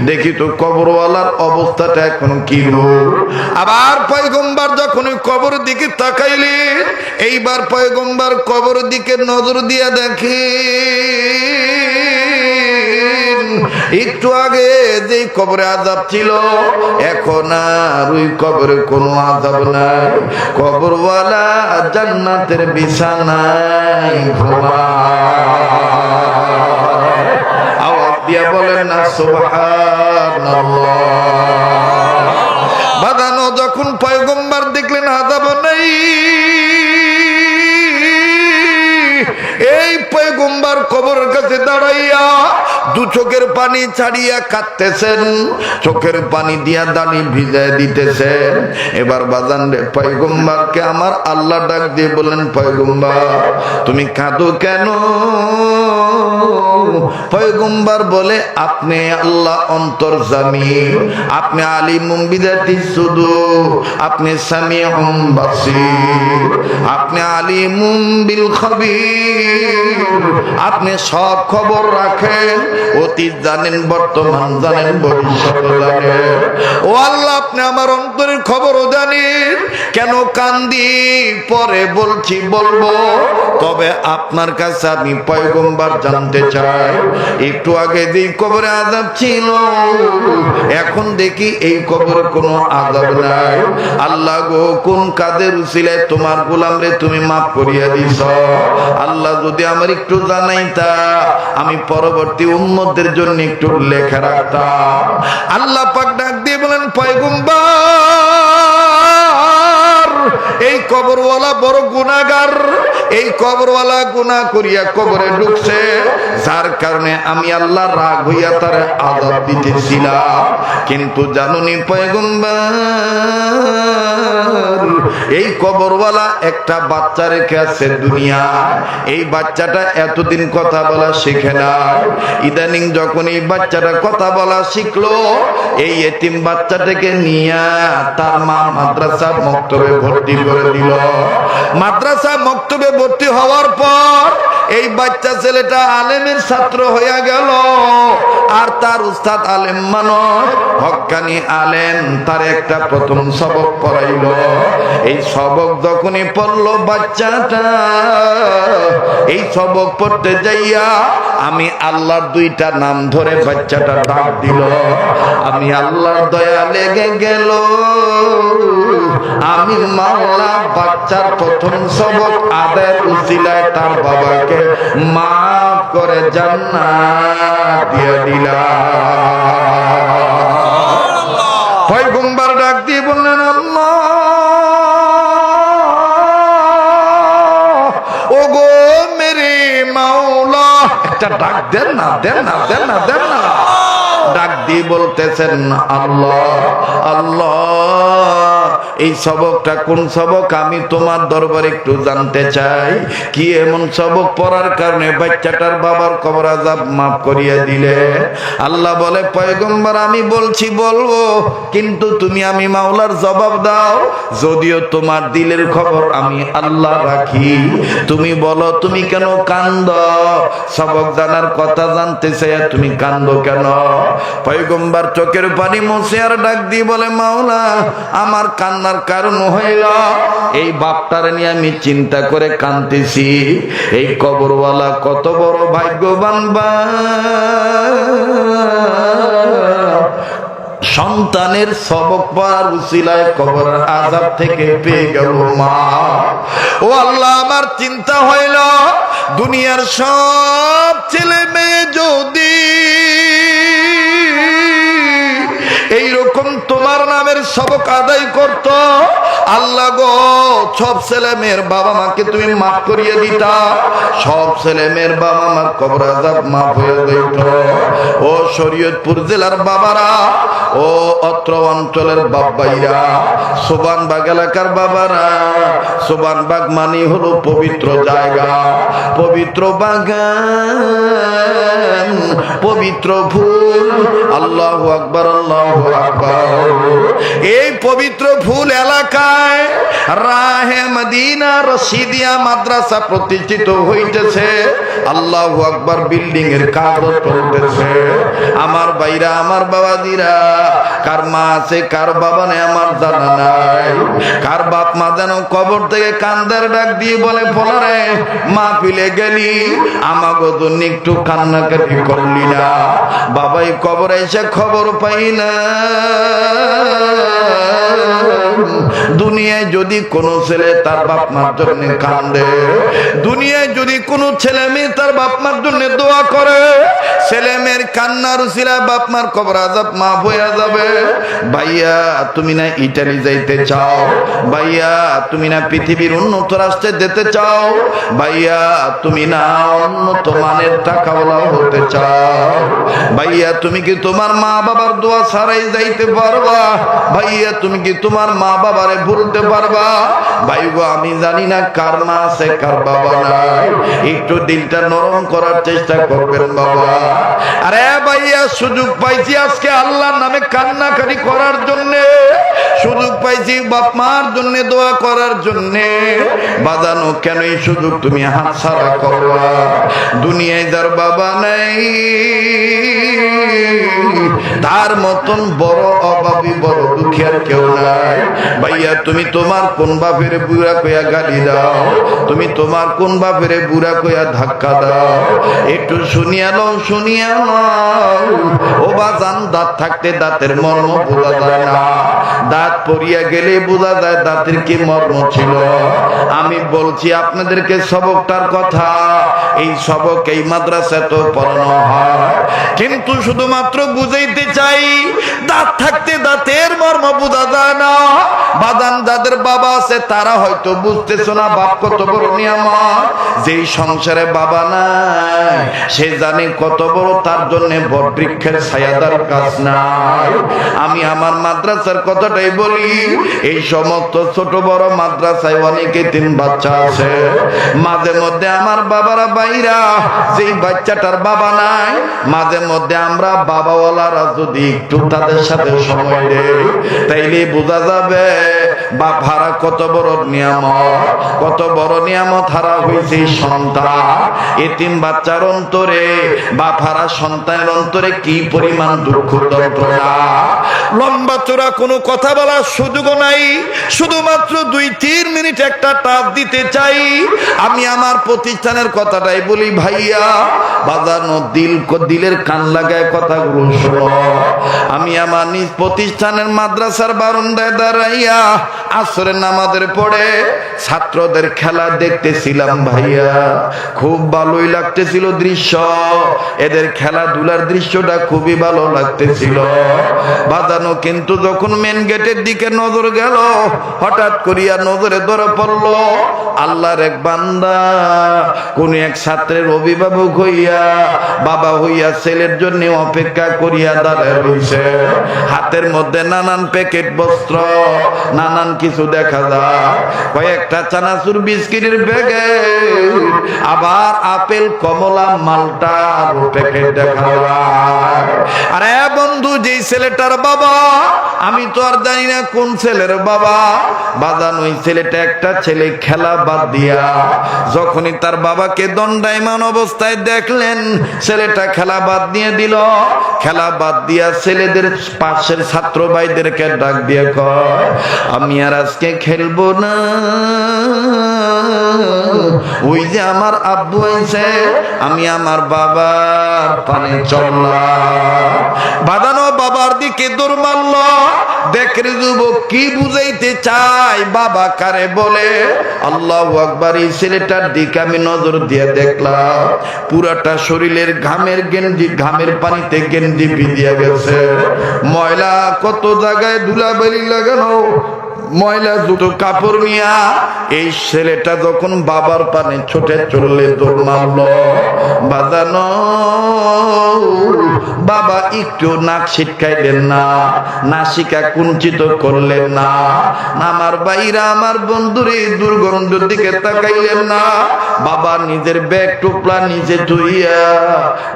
দেখি তো কবরওয়ালার অবস্থাটা এখন কি রূপ। আবার পয়গম্বর যখন ওই কবরের দিকে তাকাইলেন, এইবার পয়গম্বর কবরের দিকে নজর দিয়া দেখে একটু আগে যে কবরে আযাব ছিল, এখন আর ওই কবরে কোনো আযাব নাই। কবরওয়ালা জান্নাতের বিছানায় ঘুমায়। আওয়াজ দিয়া বলেন না সুবহানাল্লাহ। বাদানো যখন পয়গম্বর দেখলেন আযাব নাই, এই পয়গম্বর কবরের কাছে দাঁড়াইয়া দু চোখের পানি ছাড়িয়া কাঁদতেছেন, চোখের পানি দিয়া দাড়ি ভিজায় দিতেছেন। এবার বাজান রে পয়গম্বরকে আমার আল্লাহ ডাক দিয়ে বলেন, পয়গম্বর তুমি কাঁদো কেন? পয়গম্বর বলে, আপনি আল্লাহ অন্তর্যামী, আপনি আলিমুম বিযাতিস সুদূর, আপনি সামিউম বাসীর, আপনি আলিমুম বিল খবীর, আপনি সব খবর রাখেন, অতীত জানেন, বর্তমান জানেন, ভবিষ্যৎ জানেন। ও আল্লাহ, আপনি আমার অন্তরের খবরও জানেন। কেন কান্দি পরে বলছি, বলবো, তবে আপনার কাছে আমি পয়গম্বর জানতে চাই, একটু আগে যেই কবরে আযাব ছিল, এখন দেখি এই কবরে কোনো আযাব নাই। আল্লাহ গো, কোন কাদের উসিলায় তোমার গোলামরে তুমি মাফ করিয়া দিছ। আল্লাহ যদি আমার একটু জানাইতা, আমি পরবর্তী উম্মতদের জন্য একটু লেখা রাখতাম। আল্লাহ পাক ডাক দিয়ে বলেন, পয়গম্বর এই কবরওয়ালা বড় গুনাহগার, এই কবরওয়ালা গুনাহ করিয়া কবরে ঢুকছে, যার কারণে আমি আল্লাহ রাগ হইয়া তার আযাব দিতেছিলাম। কিন্তু জানুনি পয়গম্বর, এই কবরওয়ালা একটা বাচ্চা রেখে আছে দুনিয়া। এই বাচ্চাটা এতদিন কথা বলা শিখে না, ইদানিং যখন এই বাচ্চাটা কথা বলা শিখলো, এই এতিম বাচ্চাটাকে নিয়ে তার মা মাদ্রাসা মক্তবে ভর্তি করে দিল। মাদ্রাসা মক্তবে ভর্তি হওয়ার পর এই বাচ্চা ছেলেটা আলেমের ছাত্র হইয়া গেল। আর তার উস্তাদ আলেম মানুষ, হক্কানি আলেম, তার একটা প্রথম সবক পড়াইল। এই সবক যখনই পড়লো বাচ্চাটা, এই সবক পড়তে যাইয়া আমি আল্লাহর দুইটা নাম ধরে বাচ্চাটা ডাক দিল। আমি আল্লাহর দয়া লেগে গেল, আমি মাওলা বাচ্চার প্রথম সবক আদায়ের উসিলায় তার বাবাকে মাফ করে জান্নাত দিয়ে দিলাম। পয়গম্বর ডাক দিয়ে বললেন, আল্লাহ ও গো মেরে মাওলা, একটা ডাক দেন না, দেন না, দেন না, দেন না। ডাক দিয়ে বলতেছেন, আল্লাহ আল্লাহ, এই সবকটা কোন সবক আমি তোমার দরবারে একটু জানতে চাই। কি এমন সবক পড়ার কারণে বাচ্চাটার বাবার কবর আযাব মাফ করিয়ে দিলে? আল্লাহ বলে, পয়গম্বর আমি বলছি, বলবো, কিন্তু তুমি আমি মাওলার জবাব দাও। যদিও তোমার দিলের খবর আমি আল্লাহ রাখি, তুমি বলো তুমি কেন কান্দ? সবক জানার কথা জানতে চাই, তুমি কান্দো কেন? পয়গম্বর চোখের পানি মুছে আর ডাক দিয়ে বলে, মাওলা আমার কান্নার কারণ হইল এই বাপটারে নিয়ে আমি চিন্তা করে কাঁদতেছি। এই কবরওয়ালা কত বড় ভাগ্যবান সন্তানের সবক পড়ার উসিলায় কবরের আযাব থেকে পেয়ে গেল মা। ও আল্লাহ, আমার চিন্তা হইল দুনিয়ার সব ছেলে মেয়ে যদি এইরকম তোমার নামের সবক আদায় করত, আল্লাহ গো, সব ছেলে মেয়ের বাবা মাকে তুমি মাফ করিয়ে দিতা, সব ছেলে মেয়ের বাবা মার কবর আযাব মাফ হয়ে যেত। ও শরীয়তপুর জেলার বাবারা, ও অত্র অঞ্চলের বাবাইরা, সোবানবাগ এলাকার বাবারা, সোবানবাগ মানে হলো পবিত্র জায়গা, পবিত্র বাগান, পবিত্র ফুল। আল্লাহু আকবার, আল্লাহু আকবার। এই পবিত্র ফুল এলাকায় রাহে মদিনা রশিদিয়া মাদ্রাসা প্রতিষ্ঠিত হইতেছে। আল্লাহু আকবার, বিল্ডিং এর কাজ চলতেছে। আমার ভাইরা, আমার বাবাজিরা, কার মা আছে কার বাবা নেই আমার জানা নাই। কার বাপ মা যেন কবর থেকে কান্দার ডাক দিয়ে বলে, ফলারে মা পিলে গেলি, আমাগো জন্য একটু কান্নাকাটি করলি না? বাবাই কবরে এসে খবর পাই না। দুনিয়ায় যদি কোনো ছেলে তার বাপ মার জন্য কান্দে, দুনিয়ায় যদি কোনো ছেলে মেয়ে তার বাপ মার জন্য দোয়া করে, ছেলে মেয়ের কান্নার উসিলা বাপ মার কবর আযাব মাফ হইয়া যাবে। ভাইয়া তুমি না ইটালি যাইতে চাও, ভাইয়া তুমি না পৃথিবীর উন্নত রাষ্ট্রে যেতে চাও, ভাইয়া তুমি না উন্নত মানের টাকাওয়ালা হতে চাও, ভাইয়া তুমি কি তোমার মা বাবার দোয়া ছাড়াই যাইতে পারবা? ভাইয়া তুমি কি তোমার মা বাবারে ভুলতে পারবা? ভাই গো আমি জানি না কার মা আছে কার বাবা নাই, একটু দিলটা নরম করার চেষ্টা করবেন বাবা। আরে ভাইয়া সুযোগ পাইছি আজকে আল্লাহর নামে কান্নাকাটি করার জন্য, সুযোগ পাইছি বাপ মার জন্য দোয়া করার জন্য। বাজানো কেন এই সুযোগ তুমি হাতছাড়া করবা? দুনিয়ায় যার বাবা নাই তার মতন বড় অভাবী বড় দুঃখী আর কেউ নাই। ভাইয়া তুমি তোমার কোন বাপের বুড়া কইয়া গালি দাও, তুমি তোমার কোন বাপের বুড়া কইয়া ধাক্কা দাও, একটু শুনিয়া লও, শুনিয়া লও। ও বাজান দাঁত থাকতে দাঁতের মর্ম বোঝা যায় না, দাঁত পড়িয়া গেলে বোঝা যায় দাঁতের কি মর্ম ছিল। আমি বলছি আপনাদেরকে সবকটার কথা, এই সবক এই মাদ্রাসায় তো পড়ানো হয়, কিন্তু শুধুমাত্র বুঝাইতে চাই দাঁত থাকতে দাঁতের মর্ম বোঝা যায় না। বাদান যাদের বাবা আছে তারা হয়তো বুঝতেছ না বাপ কত বড় নিয়ামত। যেই সংসারে বাবা নাই সে জানে কত বড় তার জন্য বটবৃক্ষের ছায়াদার কাজ নাই। আমি আমার মাদ্রাসার কথাটাই বলি, এই সমস্ত ছোট বড় মাদ্রাসায় অনেকে তিন বাচ্চা আছে, মাঝে মধ্যে আমার বাবারা বাইরা যেই বাচ্চাটার বাবা নাই, মাঝে মধ্যে আমরা বাবাওয়ালারা যদি একটু তাদের সাথে সময় দেই তাইলে বোঝা যাবে বাপ হারা কত বড় নিয়ামত, কত বড় নিয়ামত হারা হয়েছে সন্তান। এতিম বাচ্চার অন্তরে বাপ হারা সন্তানের অন্তরে কি পরিমাণ দুঃখ যন্ত্রণা। লম্বা চোরা কোনো কথা বলার সুযোগ নাই, শুধুমাত্র 2-3 মিনিট একটা টাচ দিতে চাই। আমি আমার প্রতিষ্ঠানের কথাটাই বলি ভাইয়া, বাজানো দিলের কান লাগায় কথাগুলো শোনো। আমি আমার নিজ প্রতিষ্ঠানের মাদ্রাসার বারান্দায় দাঁড়াইয়া আসরের নামাজের পরে ছাত্রদের খেলা দেখতেছিলাম ভাইয়া, খুব ভালোই লাগতেছিল দৃশ্য, এদের খেলাধুলার দৃশ্যটা খুবই ভালো লাগতেছিল বাজানো। কিন্তু যখন মেন গেটের দিকে নজর গেল, হঠাৎ করিয়া নজরে ধরে পড়লো আল্লাহর এক বান্দা কোন এক ছাত্রের অভিভাবক হইয়া বাবা হইয়া ছেলের জন্য অপেক্ষা করিয়া দাঁড়ায় রয়েছে। হাতের মধ্যে নানান প্যাকেট বস্ত্র, নানান কিছু দেখা যায়, কয়েকটা চানাচুর বিস্কিটের প্যাকেট, আবার আপেল কমলা মালটার প্যাকেট দেখা যায়। আরে বন্ধু, যেই ছেলেটার বাবা আমি তো আর জানি না কোন ছেলের বাবা, বাজান ওই ছেলেটা একটা ছেলে খেলা বাদ দিয়া যখনই তার বাবাকে দণ্ডায়মান অবস্থায় দেখলেন, ছেলেটা খেলা বাদ দিয়ে দিল। খেলা বাদ দিয়া ছেলেদের পাশের ছাত্র ভাইদেরকে ডাক দিয়ে কয়, আমি আর আজকে খেলবো না, ওই যে আমার আব্বু আইছে, আমি আমার বাবার পানে চললাম। বাদানো বাবার দিকে দৌড় মারল। দেখরে যুবক কি বুঝাইতে চায়, বাবা কারে বলে। আল্লাহু আকবার। এই ছেলেটার দিকে আমি নজর দিয়ে দেখলাম পুরাটা শরীরের ঘামের গেঞ্জি, ঘামের পানিতে গেঞ্জি ভিজিয়ে গেছে, ময়লা কত জায়গায় ধুলাবালি লাগানো, ময়লা দুটো কাপড় নিয়া এই ছেলেটা যখন বাবার পানে ছোটে চললে দৌড় মারল। বাজানো বাবা একটু নাক ছিটকাইলেন না, নাসিকা কুঞ্চিত করলেন না, আমার ভাইরা আমার বন্ধুরে দুর্গন্ধের দিকে তাকাইলেন না। বাবা নিজের ব্যাগ টুকলা নিজে ধুইয়া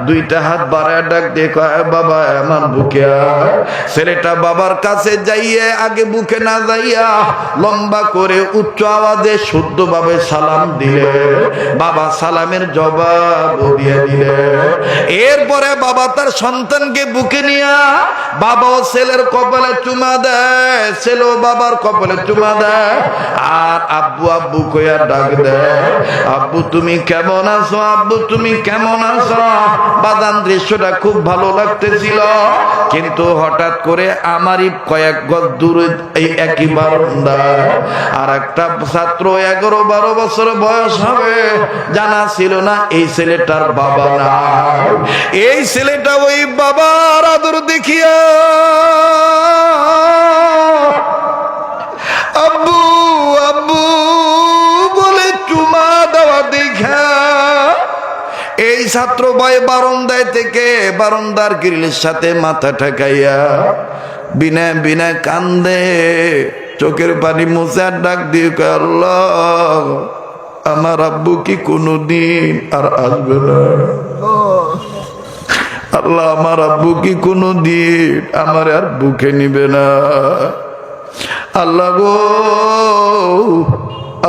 দুইটা হাত বাড়ায় ডাক দেখো, বাবা আমার বুকে আয়। ছেলেটা বাবার কাছে যাইয়ে আগে বুকে না যাইয়া লম্বা করে উচ্চ আওয়াজে শুদ্ধভাবে সালাম দিলে, বাবা সালামের জবাব দিয়ে দিলে। এরপরে বাবা তার সন্তানকে বুকে নিয়া বাবাও ছেলের কপালে চুমা দেয়, ছেলেও বাবার কপালে চুমা দেয়, আর আব্বু আব্বু কইয়া ডাক দেয়, আব্বু তুমি কেমন আছো, আব্বু তুমি কেমন আছো। বাদান দৃশ্যটা খুব ভালো লাগতেছিল, কিন্তু হঠাৎ করে আমারই কয়েক গজ দূরে এই একই বারান্দায় আর একটা ছাত্র 11-12 বছর বয়স হবে, জানা ছিল না এই ছেলেটার বাবা নাই। এই ছেলেটা ওই বাবার আদর দেখিয়া আব্বু আব্বু বলে চুমা দেওয়া দেখা এই ছাত্র ভাই বারান্দায় থেকে বারান্দার গ্রিলের সাথে মাথা ঠেকাইয়া বিনা বিনা কান্দে, চোখের পানি মুছে ডাক দিয়ে কয়, আল্লাহ আমার আব্বু কি কোনদিন আর আসবে না? আল্লাহ আমার আব্বু কি কোনদিন আমার আর বুকে নিবে না? আল্লাহ গো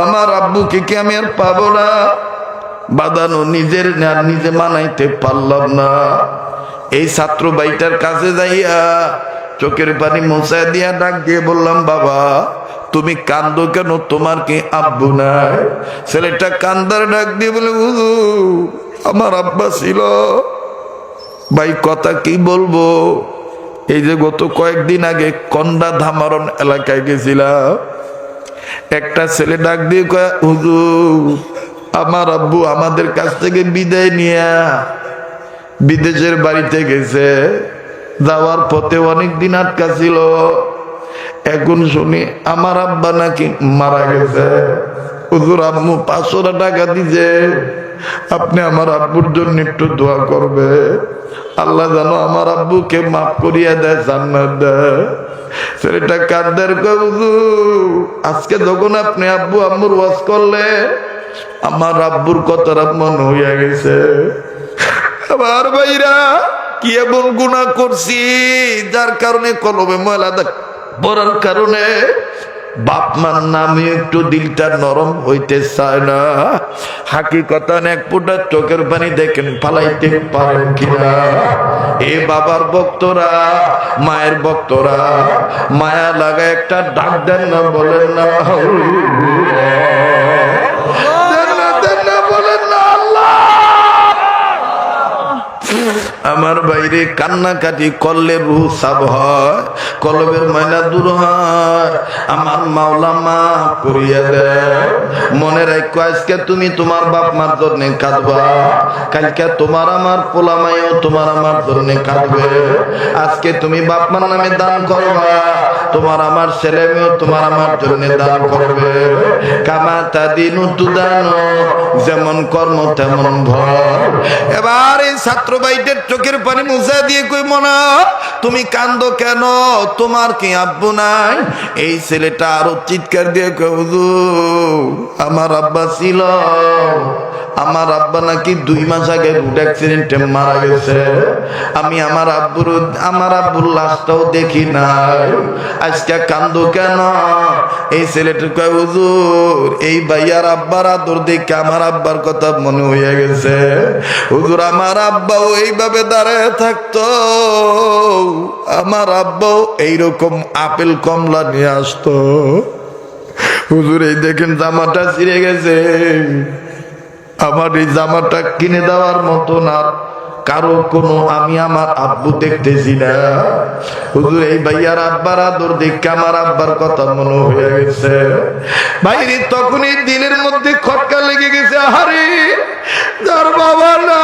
আমার আব্বুকে কি আমি আর পাবো না? বাদানো নিজের নিজে মানাইতে পারলাম না। এই ছাত্র ভাইটার কাছে যাইয়া চোখের পানি মোছায় দিয়া ডাক দিয়ে বললাম, বাবা তুমি কান্দো কেন? তোমার কি আব্বু নাই? ছেলেটা কান্দার ডাক দিয়ে বলে, হুজুর আমার আব্বা ছিল। ভাই কথা কি বলবো, এই যে গত কয়েকদিন আগে কন্ডা ধামারণ এলাকায় গেছিলাম, একটা ছেলে ডাক দিয়ে কয়, হুজুর আমার আব্বু আমাদের কাছ থেকে বিদায় নিয়ে বিদেশের বাড়িতে গেছে, যাওয়ার পথে অনেক দিন আটকা ছিল, এখন শুনি আমার আব্বা নাকি মারা গেছে। হুজুর আম্মু 500 টাকা দিছে, আপনি আমার আব্বুর জন্য একটু দোয়া করবে, আল্লাহ জানো আমার আব্বুকে মাফ করিয়া দেয়, জান্নাত দেয়। ছেলেটা কাঁদার কয়, হুজুর আজকে যখন আপনি আব্বু আম্মুর ওয়াজ করলে আমার আব্বুর কথাটা মনে হইয়া গেছে। আমার ভাইরা কি এমন গুনাহ করছি যার কারণে কলমে ময়লা পড়ার কারণে বাপ মার নামে একটু দিলটা নরম হইতে চায় না। হাকিকতা এক ফোঁটা চোখের পানি দেখেন ফালাইতে পারেন কিনা? এ বাবার ভক্তরা মায়ের ভক্তরা মায়া লাগা একটা ডাক দেন না, বলেন না আমার বাইরে কান্নাকাটি করলে রুহ সাফ হয়, কলবের ময়লা দূর হয়, আমার মাওলা মাফ করিয়া দেয়। মনে রাখো আজকে তুমি তোমার বাপ মার জন্য কাঁদবা, কালকে তোমার আমার পোলা মাইও তোমার আমার জন্য কাঁদবে। আজকে তুমি বাপ মার নামে দান করবা, তোমার আমার ছেলে মেয়েও তোমার আমার জন্য দান করবে। কামা তাদিনু তুদানো, যেমন কর্ম তেমন ফল। এবার এই ছাত্র ভাইদের চোখের পানি মুছা দিয়ে কই, মনা তুমি কান্দো কেন? তোমার কি আব্বু নাই? এই ছেলেটা আরো চিৎকার দিয়ে কই, হুজুর আমার আব্বা ছিল, আমার আব্বা নাকি 2 মাস আগে রোড অ্যাক্সিডেন্টে মারা গেছে, আমি আমার আব্বুর লাশটাও দেখি নাই, আজকে কান্দো কেন? এই ছেলেটা কয়, হুজুর এই ভাইয়ার আব্বার আদর দেখে আমার আব্বার কথা মনে হয়ে গেছে। হুজুর আমার আব্বাও এইভাবে দাঁড়ায় থাকতো, আমার আব্বাও এইরকম আপেল কমলা নিয়ে আসতো। হুজুর এই দেখেন জামাটা ছিঁড়ে গেছে, আমার এই জামাটা কিনে দেওয়ার মতো না কারো কোনো আমি আমার আব্বু দেখতেছি না। হুজুর এই ভাইয়ার আব্বার আদর দেখে আমার আব্বার কথা মনে হয়ে গেছে। ভাইরে তখনই দিলের মধ্যে খটকা লেগে গেছে, আরে তার বাবা না,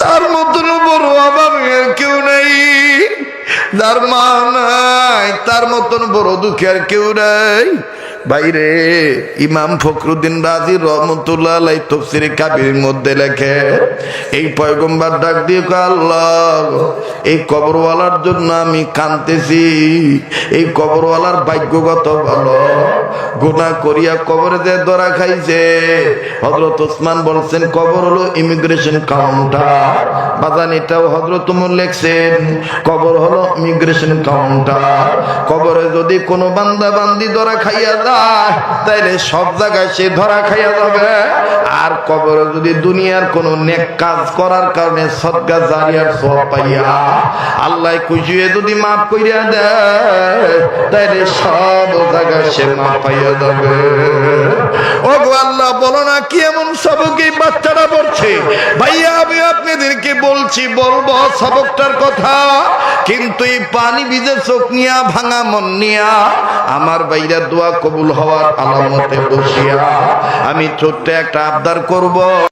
তার মতন বড় আমার কেউ নেই, যার মা নাই তার মতন বড় দুঃখী আর কেউ নাই। বাইরে ইমাম ফখরুদ্দিন রাজি রহমতুল্লাহ আলাইহি তাফসীরে কাবীরের মধ্যে লেখে, এই পয়গম্বর ডাক দিয়ে কয়, আল্লাহ এই কবরওয়ালার জন্য আমি কাঁদতেছি, এই কবরওয়ালার ভাগ্যগত ভালো, গুনাহ করিয়া কবরে যে ধরা খাইছে। হযরত ওসমান বলছেন কবর হলো ইমিগ্রেশন কাউন্টার, বাজান এটাও হযরত ওমর লেখছেন, কবর হলো ইমিগ্রেশন কাউন্টার। কবরে যদি কোনো বান্দা বান্দি ধরা খাইয়া তাইলে সব জায়গায় সে ধরা খাইয়া যাবে। আর কবরে যদি দুনিয়ার কোন নেক কাজ করার কারণে সদকা জারিয়ার সওয়াব পাইয়া আল্লাহ খুশি হয়ে যদি মাফ কইরা দেয়, তাইলে সব জায়গায় সে মাফ পাইয়া যাবে। ও গো আল্লাহ, বলো না কি এমন সবক এই বাচ্চারা পড়ছে? ভাইয়া আমি আপনাদেরকে বলবো সবকটার কথা, কিন্তু এই পানি ভিজে চোখ নিয়া ভাঙা মন নিয়া আমার ভাইরা দোয়া কবুল হওয়ার আলামতে বসিয়া আমি ছোট্ট একটা আবদার করব।